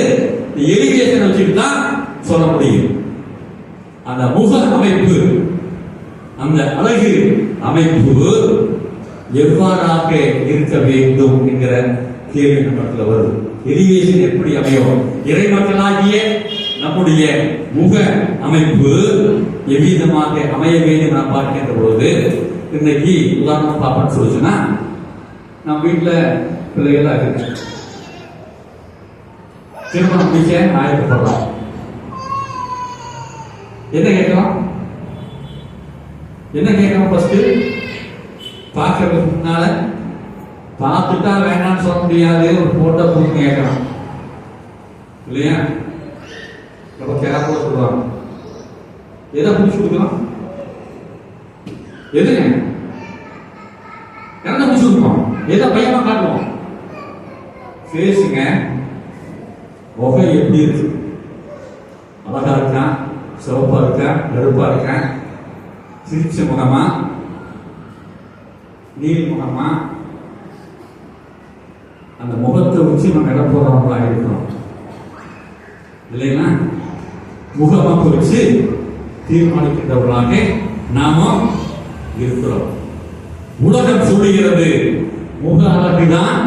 எலிவேஷன் வச்சுட்டு தான் சொல்ல முடியும். அந்த முக அமைப்பு, அந்த அழகு அமைப்பு எவ்வாறாக இருக்க வேண்டும் என்கிற கேள்வி நம்மிடத்தில் வருது. எலிவேஷன் எப்படி அமையும்? இறை மக்களாகிய நம்முடைய முக அமைப்பு எவ்விதமாக அமைய வேண்டும் என பார்க்கின்ற பொழுது, இன்னைக்கு உதாரணம் பார்ப்பேன்னு சொல்லுச்சுன்னா, நம்ம வீட்டில் பிள்ளைகளாக இருக்கு, திருமணம் முடிக்க ஆயத்தப்படுறோம். என்ன கேட்கலாம்? என்ன கேட்கணும்? ஃபர்ஸ்ட் பார்க்கறதுக்கு முன்னால பார்த்துட்டா வேணாம்னு சொல்ல முடியாது, ஒரு போட்டோ கொடுத்து கேட்கலாம் இல்லையா? ரொம்ப கேர்ஃபுல்லா சொல்லுவாங்க. எதை பிடிச்சி கொடுக்கலாம்? எதுங்க என்ன பிடிச்சி கொடுப்போம்? எதை பயமா காட்டுவோம்? பேசுங்க, முகம் எப்படி இருக்கு? அழகா இருக்கா, சிவப்பா இருக்கா, கருப்பா இருக்கா, சிரிச்ச முகமா, நீல் முகமா? அந்த முகத்தை வச்சு நம்ம இட போறவங்களா இருக்கணும் இல்லைன்னா, முகமாப்பு வச்சு தீர்மானிக்கின்றவர்களாக நாம இருக்கிறோம். உலகம் சொல்லுகிறது முக அழகுதான்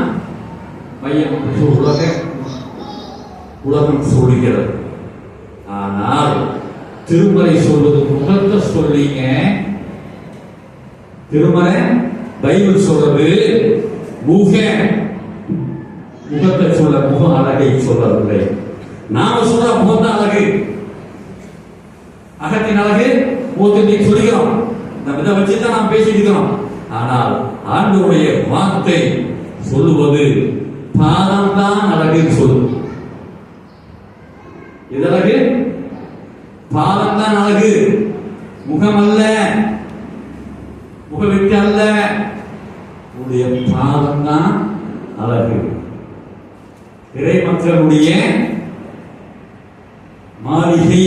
மையம், உலகம் சொல்லுகிறது. ஆனால் திருமறை சொல்வது முகத்தை சொல்றீங்க. திருமறை பைபிள் சொல்றது முகத்தை சொல்ல, முக அழகை சொல்லவில்லை. நாம சொல்ற முகத்தான் அழகு, அகத்தின் அழகு முகத்தை சொல்லுகிறோம். நம்ம இதை வச்சுதான் நாம் பேசிக்கிறோம். ஆனால் ஆண்டவருடைய வார்த்தை சொல்லுவது பாதம் தான் அழகுன்னு சொல்லுது. இது அழகு, பாதம் தான் அழகு, முகம் அல்ல, முகவெட்டு அல்ல. உடைய பாதம் தான் அழகு. இறை மக்களுடைய மாளிகை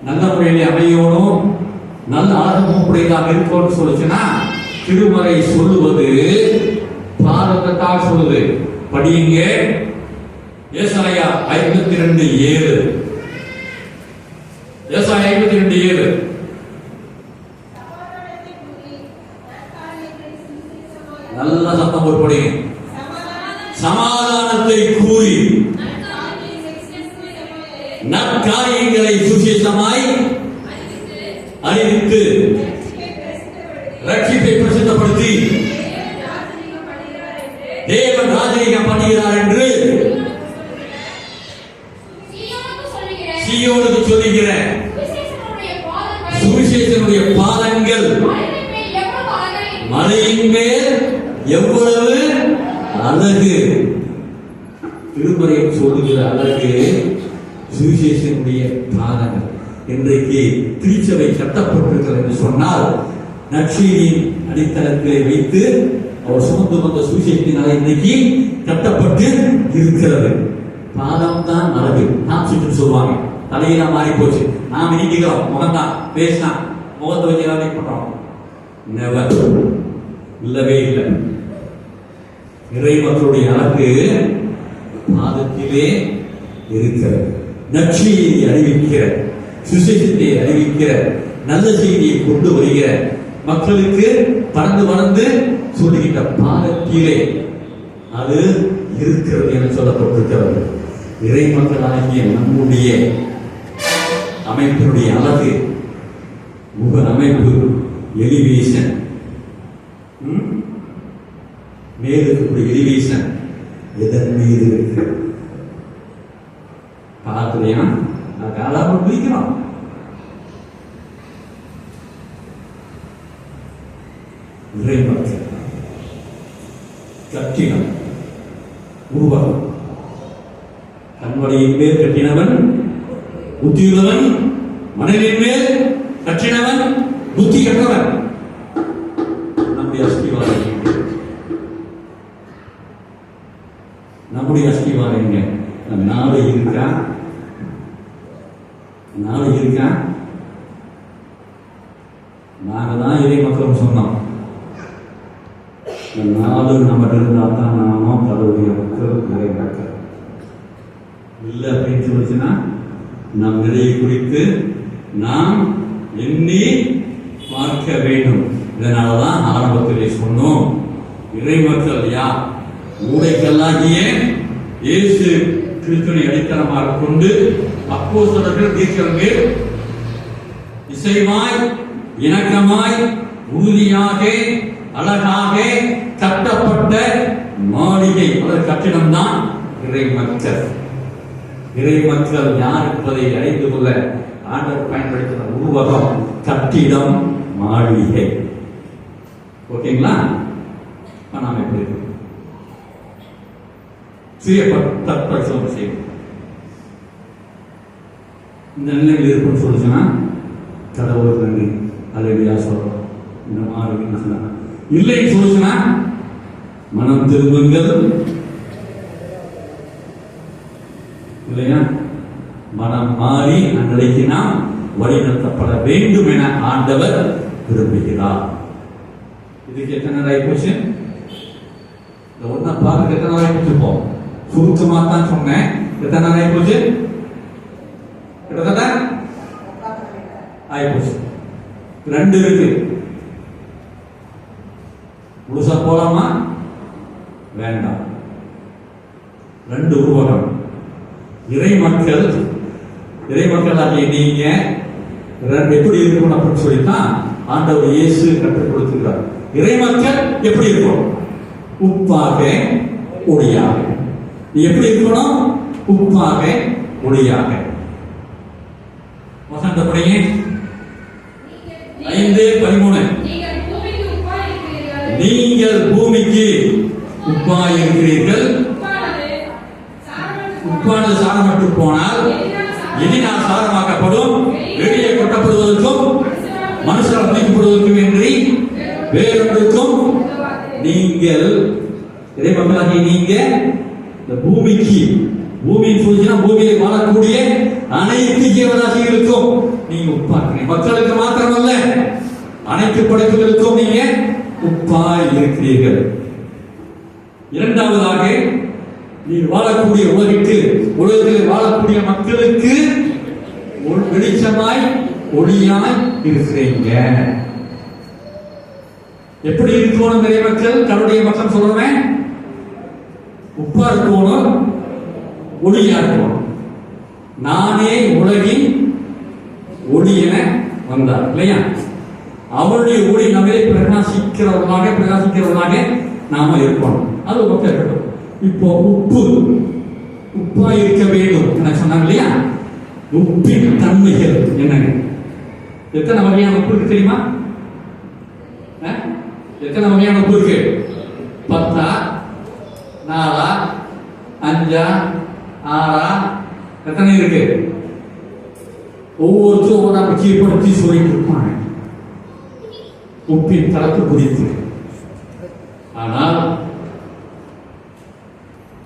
நல்ல முறையில் அமையணும், நல்ல அழகுடையதாக இருக்கணும்னு சொல்லுச்சுன்னா, திருமறை சொல்லுவது பாதத்தை தான் சொல்லுது. படியுங்க, ஏசாயா 52:7. ஏசாயா 52:7. நல்ல சத்தம் போட்டு படிங்க. சமாதானத்தை கூறி நற்காரியங்களை சுவிசேஷமாய் அறிவித்து ரட்சிப்பை பிரசித்தப்படுத்தி தேவன் ராஜரீகம் பண்ணுகிறார் என்று சீயோனுக்கு சொல்லுகிற சுவிசேஷனுடைய பாதங்கள் மலையின் மேல் எவ்வளவு அழகு! திருமறை சொல்லுகிற அழகு சுவிசேஷனுடைய பாதங்கள். இன்றைக்கு திருச்சபை கட்டப்பட்டிருக்கிறது என்று சொன்னால், நற்செய்தியின் அடித்தளத்திலே வைத்து அவர் சுமந்து வந்த சுவிசேஷத்தினால் இன்றைக்கு கட்டப்பட்டு இருக்கிறது. பாதம் தான் அழகு. நாம் சுற்றி சொல்லுவாங்க, தலையெல்லாம் மாறி போச்சு, நாம் நீக்கிறோம், முகம்தான் பேசினா முகத்தை வச்சு எல்லாம் பண்றோம். நெவர், இல்லவே இல்லை. இறை மக்களுடைய அழகு பாதத்திலே இருக்கிறது. நற்செய்தியை அறிவிக்கிற, சுவிசேஷத்தை அறிவிக்கிற, நல்ல செய்தியை கொண்டு வருகிற மக்களுக்கு பறந்து வளர்ந்து சொல்லுகின்ற பாதத்திலே அது இருக்கிறது என சொல்லப்பட்டிருக்கிறது. இறை மக்களாகிய நம்முடைய அமைப்பினுடைய அழகு, முக அமைப்பு, எலிவேஷன், மேலுக்கு எலிவேஷன் எதன் மீது இருக்கு? பாதத்திலையா? காலாம பிடிக்கிறோம். இறை மக்கள் கட்டிடம் உருவாகும். கண்மலையின் மேல் கட்டினவன் புத்தியுள்ளவன், மணலின் மேல் கட்டினவன் புத்தி கற்றவன். நம்முடைய அஸ்திவாரம் நம்முடைய அஸ்திவாரம் எங்க? நாளை இருக்கா? நாளை இருக்கா? நாங்க தான் இறை மக்களும் சொன்னோம். நாலு நம்ம இருந்தால் தான் நாமும் கடவுளுடைய மக்கள், இறை மக்கள். இல்லை அப்படின்னு சொல்லிச்சுன்னா நம் நிலையை குறித்து நாம் எண்ணி பார்க்க வேண்டும். இதனாலதான் ஆரம்பத்திலே சொன்னோம், இறை மக்கள் யார்? மூளைக்கல்லாகிய இயேசு கிறிஸ்துவை அடித்தளமாக கொண்டு அப்போஸ்தலர்கள் தீர்க்கங்கள் இசைவாய் இணக்கமாய் உறுதியாக அழகாக கட்டப்பட்ட மாளிகை, அதற்கு கட்டிடம் தான் இறை மக்கள். இறை மக்கள் யார் என்பதை அறிந்து கொள்ள ஆண்டவர் பயன்படுத்தின உருவகம் கட்டிடம், மாளிகை. ஓகேங்களா? நாம் எப்படி சுய தற்பரிசோதனை செய்வோம். இந்த நிலையில் இருக்குன்னு சொல்லுச்சுன்னா கடவுளுக்கு நன்றி, அல்லேலூயா சொல்றோம். இந்த மாதிரி இல்லைன்னு சொல்லுச்சுன்னா மனம் திரும்புங்கள், இல்லையா? மனம் மாறி அன்றைக்கு நாம் வழிநடத்தப்பட வேண்டும் என ஆண்டவர் விரும்புகிறார். இதுக்கு எத்தனை நாள் போச்சு? இந்த ஒன்ன பார்க்க எத்தனை நாள் போச்சு? போ சுருக்கமா தான் சொன்னேன். எத்தனை நாள் போச்சு? கிட்டத்தட்ட ஆயிப்போச்சு. 2 இருக்கு. முழுசா போலாமா? வேண்டாம். 2 உருவகம். இறை மக்கள் ஆகிய நீங்க எப்படி இருக்கணும் அப்படின்னு சொல்லித்தான் ஆண்டவர் இயேசு கற்றுக் கொடுத்துக்கிறார். இறை மக்கள் எப்படி இருக்கணும்? உப்பாக ஒளியாக. நீ எப்படி இருக்கணும்? உப்பாக ஒளியாக. வசந்த படையே 5:13. நீங்கள் பூமிக்கு உப்பாய் இருக்கிறீர்கள். உப்பானது சாரமற்று போனால் எதினால் சாரமாக்கப்படும், வெளியே கொட்டப்படுவதற்கும் மனுஷரால் நீக்கப்படுவதற்கும் என்று வேறொன்றுக்கும் நீங்கள் இறை மக்களாகிய நீங்க இந்த பூமியின் சொல்லிச்சுன்னா பூமியை வாழக்கூடிய அனைத்து ஜீவராசிகளுக்கும் நீங்க உப்பாக்குறீங்க. மக்களுக்கு மாத்திரமல்ல, அனைத்து படைப்புகளுக்கும் நீங்க உப்பாய் இருக்கிறீர்கள். இரண்டாவதாக, நீ வாழக்கூடிய உலகத்தில் வாழக்கூடிய மக்களுக்கு வெளிச்சமாய் ஒளியாய் இருக்கிறீங்க. எப்படி இருக்கணும் நிறைய மக்கள்? கடவுளுடைய மக்கள் சொல்றேன், உப்பா இருக்கணும், ஒளியா இருக்கணும். நானே உலகின் ஒளி என வந்தார் இல்லையா? அவருடைய ஒளி நம்மளே பிரகாசிக்கிறவர்களாக நாம இருக்கணும். அது ஒரு பக்கம் இருக்கட்டும். இப்போ உப்பா இருக்க வேண்டும் என சொன்னாங்க இல்லையா? உப்பின் தன்மைகள் என்னங்க? எத்தனை வகையான உப்பு இருக்கு தெரியுமா? எத்தனை வகையான உப்பு இருக்கு? 10, 4, 5, 6 எத்தனை இருக்கு? ஒவ்வொருத்தரும் ஒவ்வொரு முக்கியப்படுத்தி சொல்லிட்டு இருப்பாங்க உப்பின் தரத்து குறித்து. ஆனால்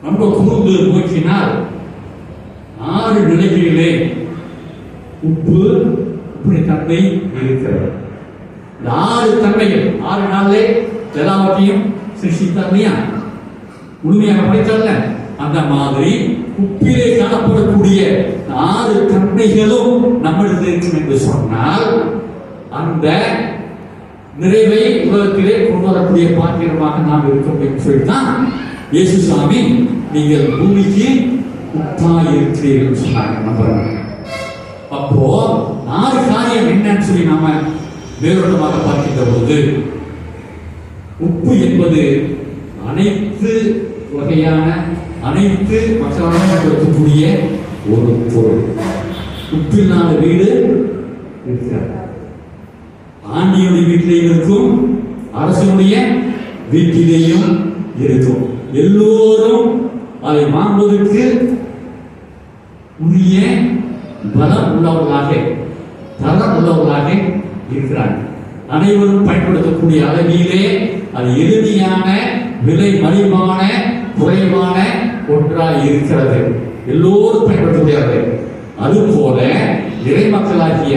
ரொம்ப கூர்ந்து நோக்கினால் 6 நிலைகளிலே உப்பு தன்மை இருக்கிறது. இந்த 6 தன்மைகள் 6 நாளிலே எல்லாவற்றையும் சிருஷ்டித்தார் இல்லையா? முழுமையாக படித்தார்ல. அந்த மாதிரி உப்பிலே காணப்படக்கூடிய 6 தன்மைகளும் நம்மிடத்தில் இருக்கும் என்று சொன்னால் அந்த நிறைவை உலகத்திலே கொண்டு வரக்கூடிய பாத்திரமாக நாம் இருக்கோம் என்று சொல்லித்தான் இயேசு சாமி நீங்கள் பூமிக்கு உப்பாய் இருக்கிறீர்கள் சொன்னாங்க. நம்புறாங்க. அப்போ 6 காரியம் என்னன்னு சொல்லி நாம வேறுபட்டமாக பார்க்கின்ற பொழுது, உப்பு என்பது அனைத்து வகையான அனைத்து மக்களாக இருக்கக்கூடிய ஒரு பொருள். உப்பில்லாத வீடு இருக்கிறார். ஆண்டியுடைய வீட்டிலேயும் இருக்கும், அரசனுடைய வீட்டிலேயும் இருக்கும். எல்லோரும் அதை வாங்குவதற்கு உரிய பலம் உள்ளவர்களாக தரம் உள்ளவர்களாக இருக்கிறார்கள். அனைவரும் பயன்படுத்தக்கூடிய அளவிலே அது எளிமையான விலை மலிவான குறைவான ஒன்றாக இருக்கிறது. எல்லோரும் பயன்படுத்த. அதுபோல இறை மக்களாகிய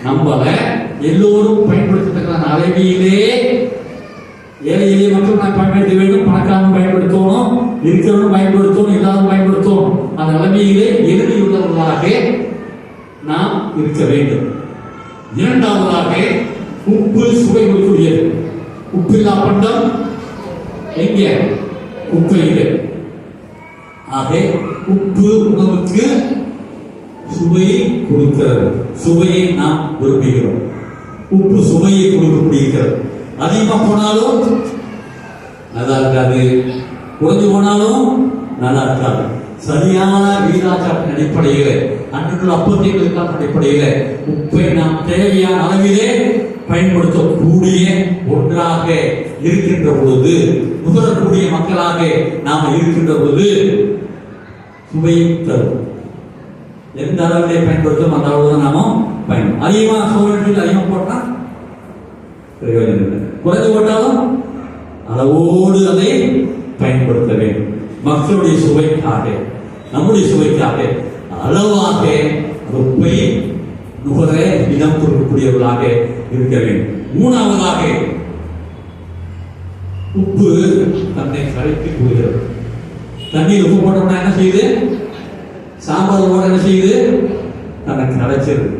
நம்மள எல்லோரும் பயன்படுத்தத்தக்க அளவிலே ஏழை எளிய மக்கள் நான் பயன்படுத்த வேண்டும், பணக்காரன் பயன்படுத்தணும், இருக்கிறவனும் பயன்படுத்தணும், எல்லாரும் பயன்படுத்தணும். அந்த அளவிலே எளிமையுள்ளவர்களாக நாம் இருக்க வேண்டும். இரண்டாவதாக உப்பு சுவை கொடுக்கூடியது. உப்பில்லா பண்டம் எங்கே? உப்பையிலே. ஆக உப்பு உணவுக்கு சுவையை கொடுக்கிறது. சுவையை நாம் விரும்புகிறோம். உப்பு சுவையை கொடுக்கக்கூடியிருக்கிறது. அதிகமா போனாலும் நல்லா இருக்காது, குறைஞ்சு போனாலும் நல்லா இருக்காது. சரியான வீராச்சாரத்தின் அடிப்படையில் அன்றுள்ள அப்பத்திகளுக்கான அடிப்படையில் உப்பை நாம் தேவையான அளவிலே பயன்படுத்தக்கூடிய ஒன்றாக இருக்கின்ற பொழுது, நுகரக்கூடிய மக்களாக நாம் இருக்கின்ற பொழுது சுவையை தரும். எந்த அளவிலே பயன்படுத்தும் அந்த அளவுதான் நாம பயன்படும். அதிகமாக சோழர்கள் அதிகமாக போட்டா பிரயோஜனம் இல்லை, குறைந்து போட்டாலும் அளவோடு அதை பயன்படுத்த வேண்டும். மக்களுடைய சுவைக்காக, நம்முடைய சுவைக்காக அளவாக உப்பை நுகர இடம் கொடுக்கக்கூடியவர்களாக இருக்க வேண்டும். மூணாவதாக உப்பு தன்னை கரைத்துக் கொள்கிறது. தண்ணீர் உப்பு போட்டோம்னா என்ன செய்யுது? சாம்பார் போட என்ன செய்யுது? தன்னை கரைச்சிருது.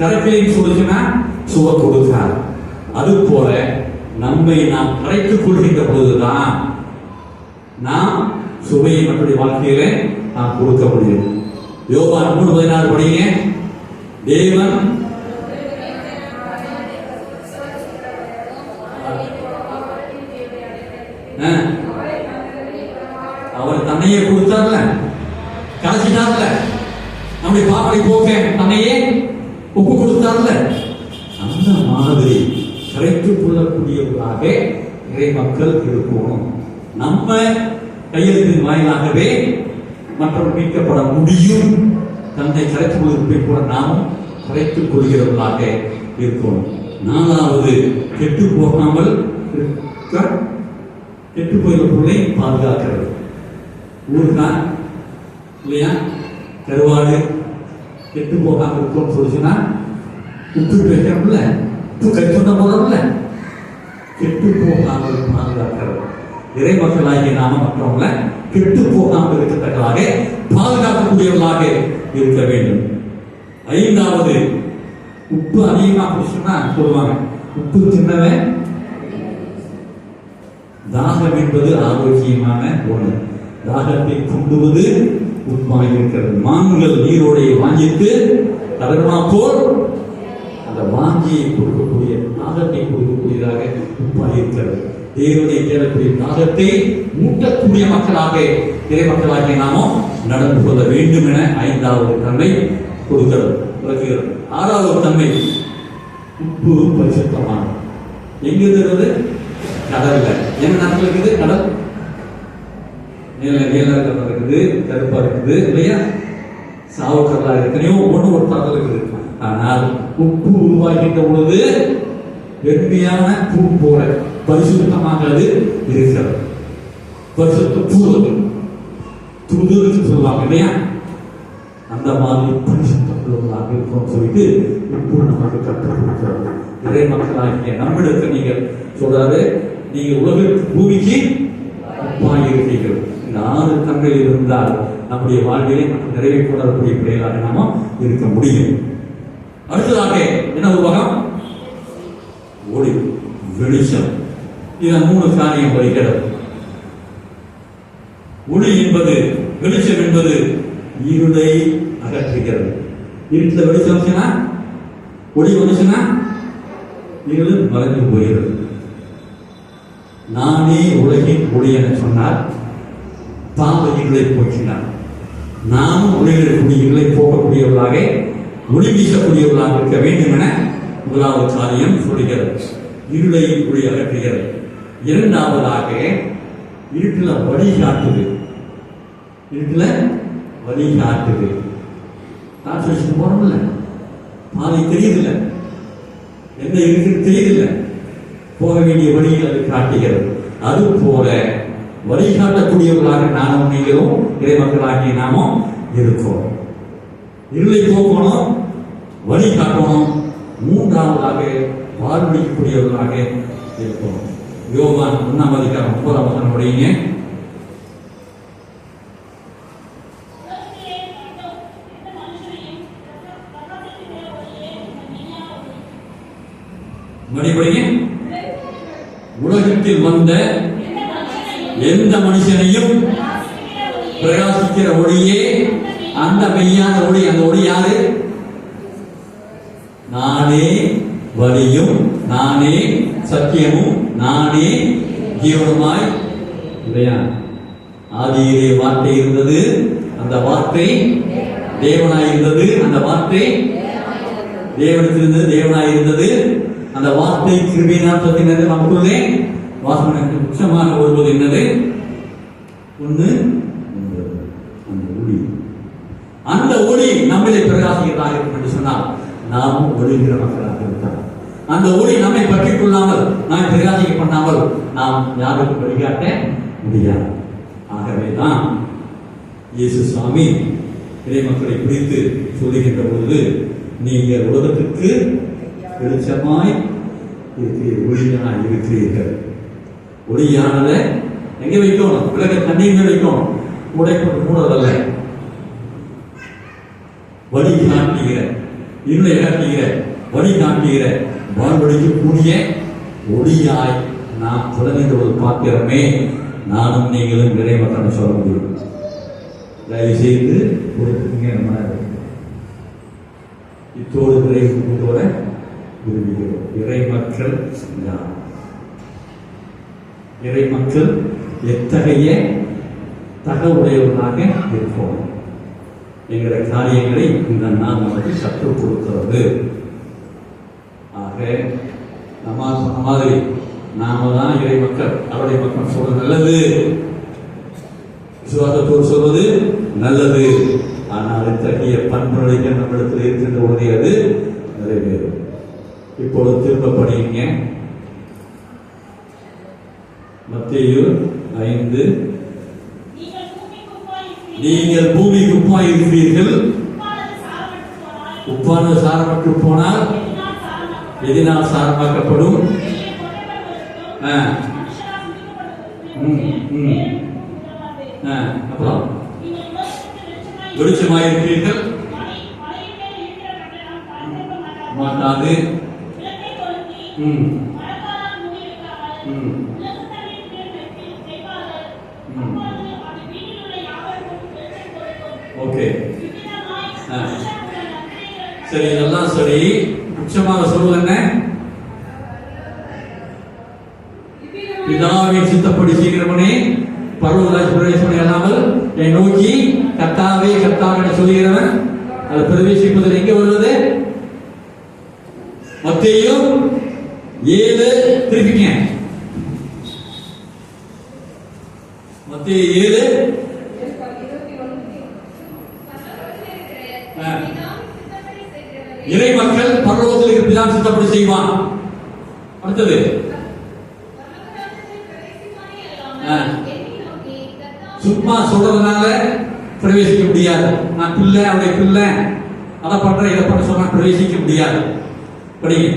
கரைப்பிலையும் சொல்லுச்சுன்னா சுவை கொடுக்காது. அது போல நம்மை நாம் கரைத்துக் கொள்கின்ற பொழுதுதான் நாம் சுவையை நம்முடைய வாழ்க்கையில நாம் கொடுக்க முடியும். யோவான் 3:16 படிங்க. தேவன் அவர் தன்னையே கொடுத்தார்ல, கரைச்சிட்டார்ல, நம்முடைய பாவனை போக்க தன்னையே ஒப்பு கொடுத்தார்ல, அந்த மாதிரி கரைத்துக் கொள்ளக்கூடியவர்களாக இறை மக்கள் இருக்கணும். நம்ம கையெழுத்தின் வாயிலாகவே மற்றவர்கள் மீட்கப்பட முடியும். தன்னை கரைத்துக் கொள்வதை கூட நாமும் கரைத்துக் கொள்கிறவர்களாக இருக்கணும். நாலாவது, கெட்டு போகாமல் கெட்டு போகிற பொருளை பாதுகாக்கிறது. ஊருக்கான் இல்லையா, கருவாடு கெட்டு போகாமல் இருக்கும் சொல்லுச்சுன்னா உப்பு வைக்கிறோம்ல, உப்பு கற்றுண்ட போறோம்ல, கெட்டு போகாமல் பாதுகாக்கிறது. இறை மக்களாகிய நாம மற்றவங்கள கெட்டு போகாமல் இருக்கத்தக்கதாக பாதுகாக்கக்கூடியவர்களாக இருக்க வேண்டும். ஐந்தாவது, உப்பு அதிகமாக குடிச்சோம்னா சொல்லுவாங்க, உப்பு தின்னவன் தாகம் என்பது ஆரோக்கியமான ஒன்று. தாகத்தை தூண்டுவது உப்பாக இருக்கிறது. மான்கள் நீரோடைய வாங்கிட்டு கடற்கா போல் அந்த வாங்கியை கொடுக்கக்கூடிய தாகத்தை கொடுக்கக்கூடியதாக உப்பாக இருக்கிறது. தேவனை தேடக்கூடிய தாகத்தை மூட்டக்கூடிய மக்களாக இறை மக்களாக நாமும் நடந்து கொள்ள வேண்டும் என ஐந்தாவது தன்மை கொடுக்கிறது, விளக்குகிறது. ஆறாவது தன்மை, உப்பு பரிசுத்தமான. எங்க இருக்கிறது? கடல்ல. என்ன நாட்டில் இருக்குது? கடல் நீல இருக்குது, கருப்பா இருக்குது இல்லையா, சாவுக்கடலா எத்தனையோ ஒன்று ஒரு தாக்கல் இருக்குது. ஆனால் உப்பு உருவாகின்ற பொழுது வெண்மையான பூ போல பரிசுத்தமாக அது இருக்கிறது. பரிசுத்த தூதுன்னு சொல்லுவாங்க இல்லையா, அந்த மாதிரி பரிசுத்தமாக இருக்கும் சொல்லிட்டு உப்பு நமக்கு கற்றுக் கொடுக்கிறது. இறை மக்களாகிய நம்மிடத்தில் நீங்கள் சொல்றாரு, நீங்கள் உலகத்துக்கு பூமிக்கு உப்பாக இருக்கிறீர்கள். இந்த 6 தன்மையில் இருந்தால் நம்முடைய வாழ்விலே மற்றும் நிறைவை கொள்ளக்கூடிய பிள்ளைகளாக நாம இருக்க முடியும். அடுத்ததாக என்ன உருவகம்? ஒளி, வெளிச்சம். இதன் 3 காரியம் வருகிறது. ஒளி என்பது, வெளிச்சம் என்பது இருளை அகற்றுகிறது. இருட்டில் வெளிச்சம் வந்துச்சுன்னா, ஒளி வந்துச்சுன்னா இருள் மறைந்து போகிறது. நானே உலகின் ஒளி என சொன்னார், தாம் இருளை போக்கினார். நாமும் ஒளிகளுடைய இருளை போக்கக்கூடியவர்களாக, ஒளி வீசக்கூடியவர்களாக இருக்க வேண்டும் என முதலாவது காரியம் சொல்லுகிறது. இருளை ஒளி அகற்றுகிறது. இரண்டாவதாக இருட்டில் வழிகாட்டுது. இருட்டில் வழி காட்டுது. டிரான்ஸ்லேஷன் போறோம்ல, பாதை தெரியுதில்ல, என்ன இருக்குன்னு தெரியுதில்ல, போக வேண்டிய வழியில் அது காட்டுகிறது. அது போல வழிகாட்டக்கூடியவர்களாக நானும் நீங்களும் இறைமக்களாகிய நாமும் இருக்கோம். இருளை போக்கணும், வழி காட்டணும், மூன்றாவதாக வாழ்வழிக்கக்கூடியவர்களாக இருக்கணும். யோவான் 1:9 முடியுங்க. மறுபடிங்க, உலகத்தில் வந்த எந்த மனுஷனையும் பிரகாசிக்கிற ஒளியே அந்த மெய்யான ஒளி. அந்த ஒளி யாரு? நானே வழியும், நானே சத்தியமும், நானே ஜீவனுமாய். இல்லையா? ஆதியிலே வார்த்தை இருந்தது, அந்த வார்த்தை தேவனாய் இருந்தது, அந்த வார்த்தை தேவனிடத்திலிருந்து தேவனாய் இருந்தது, அந்த வார்த்தை கிருபையினால் தந்தினது. நமக்குள்ளே வாசனை உச்சமாக வருவது என்னது? ஒன்று, அந்த ஒளி. அந்த ஒளி நம்மளை பிரகாசிக்கிறதாக இருக்கும் என்று சொன்னால் நாமும் ஒளிகிற மக்களாக இருக்கிறோம். அந்த ஒளி நம்மை பற்றிக் கொள்ளாமல், நாம் பிரகாசிக்க பண்ணாமல் நாம் யாருக்கும் வழிகாட்ட முடியாது. ஆகவேதான் இயேசு சுவாமி இறை மக்களை குறித்து சொல்லுகின்ற பொழுது, நீங்கள் உலகத்துக்கு வெளிச்சமாய் இருக்கிறீர்கள், ஒளியாய் இருக்கிறீர்கள். ஒளியானதை எங்க வைக்கணும்? உலக தண்ணீர் வைக்கணும், உடைப்பட்டு மூடதல்ல. வழி காட்டுகிற, இருளை காட்டுகிற, வழி காட்டுகிற, வாழ்வழிக்கு கூடிய ஒளியாய் நாம் தொடர்கின்ற ஒரு பாத்திரமே நானும் நீங்களும் இறைமக்கள் சொல்ல முடியும். தயவு செய்து இத்தோடு நிறைவு கொண்டு வர விரும்புகிறோம். இறைமக்கள் யார்? இறைமக்கள் எத்தகைய தகவுடையவர்களாக இருப்போம் என்கிற காரியங்களை இந்த நாள் நமக்கு கற்றுக் கொடுக்கிறது. ஆக நம்ம சொன்ன மாதிரி நாம தான் இறை மக்கள், அவருடைய மக்கள் சொல்றது நல்லது, விசுவாசத்தோடு சொல்வது நல்லது. ஆனால் இத்தகைய பண்புகள் நம்மிடத்தில் இருக்கின்ற உடனே அது நிறைவேறும். இப்பொழுது திரும்ப படிங்க. மத்தேயு 5. நீங்கள் பூமி குப்பாய் இருக்கிறீர்கள், உப்பானது சாரமற்று போனால் எதினால் சாரமாக்கப்படும்? அப்புறம் வெளிச்சமாயிருக்கிறீர்கள் மாட்டாது. ஓகே, சரி, இதெல்லாம் சரி. உச்சமாக சொல்வது என்ன? பிதாவின் சித்தப்படி செய்கிறவனே பரலோக பிரவேசம் இல்லாமல் என்னை நோக்கி கர்த்தாவே கர்த்தாவே என சொல்லுகிறவன் அது பிரவேசிப்பதில் எங்கே வருவது? மத்தேயு 7 திருப்பிங்க. மத்தேயு 7 இறை மக்கள் பரலோகத்தில் இருக்கிற பிதாவின் சித்தப்படி செய்வான். அடுத்தது சும்மா சொல்றதுனால பிரவேசிக்க முடியாது. நான் பிள்ளை, அவருடைய பிள்ளை, அதை பண்ற இதை பண்ண சொன்னா பிரவேசிக்க முடியாது. படிங்க.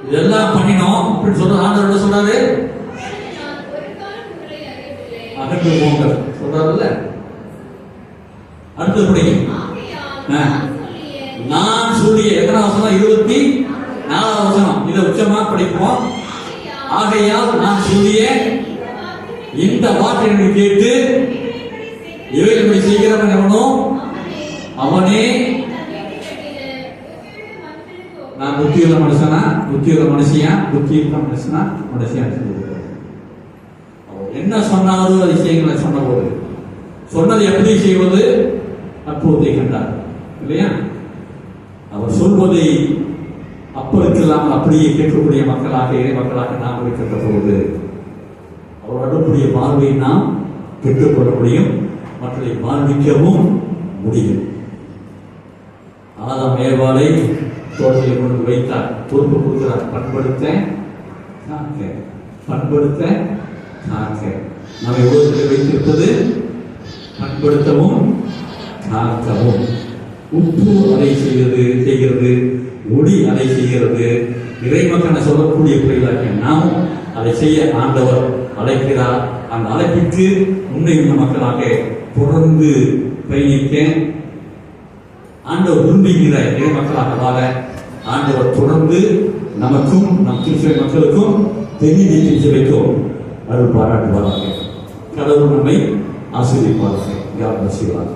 இதெல்லாம் பண்ணினோம் அப்படின்னு சொல்ற ஆண்டவர் சொல்றாரு, அகற்று போங்க சொல்றாருல்ல. அடுத்தது படிங்க. நான் சொல்லிய எத்தனை வசனம்? 24 வசனம். இதை உச்சமா படிப்போம். ஆகையால் நான் சொல்லிய இந்த வார்த்தையை கேட்டு இவைகளை செய்கிறவன் எவனோ அவனே. நான் புத்தியுள்ள மனுஷனா, புத்தியுள்ள மனுஷியா, புத்தியுள்ள மனுஷனா, மனுஷியா என்ன சொன்னாரோ அதை செய்யுங்களை சொன்ன போது சொன்னதை எப்படி செய்வது? அப்போதை கண்டார் இல்லையா? அவர் சொல்வதை அப்பளுக்கெல்லாம் அப்படியே கேட்கக்கூடிய மக்களாக இறை மக்களாக நாம் இருக்கின்ற பொழுது அவருடைய வாழ்வை நாம் பெற்றுக்கொள்ள முடியும், மக்களை வாழ்விக்கவும் முடியும். ஆதாம் ஏவாளை தோட்டத்தில் கொண்டு வைத்தார், பொறுப்பு கொடுக்கிறார், பண்படுத்த காக்க, பண்படுத்த காக்க. நம்மை உலகத்தில் வைத்திருப்பது பண்படுத்தவும் காக்கவும். உப்பு அதை செய்கிறது, ஒளி அதை செய்கிறது. இறைமக்கள் சொல்லக்கூடிய பிள்ளைகளாக நாம் அதை செய்ய ஆண்டவர் அழைக்கிறார். அந்த அழைப்பிற்கு முன்னையுள்ள மக்களாக தொடர்ந்து பயணிக்க ஆண்டவர் விரும்புகிற இறை மக்களாக வாழ ஆண்டவர் தொடர்ந்து நமக்கும் நம் திருச்சபை மக்களுக்கும் தெரிய திருச்சபைக்கும் அருள் பாராட்டுவாராக. கடவுள் நம்மை ஆசீர்வதிப்பார்கள். யார் செய்வார்.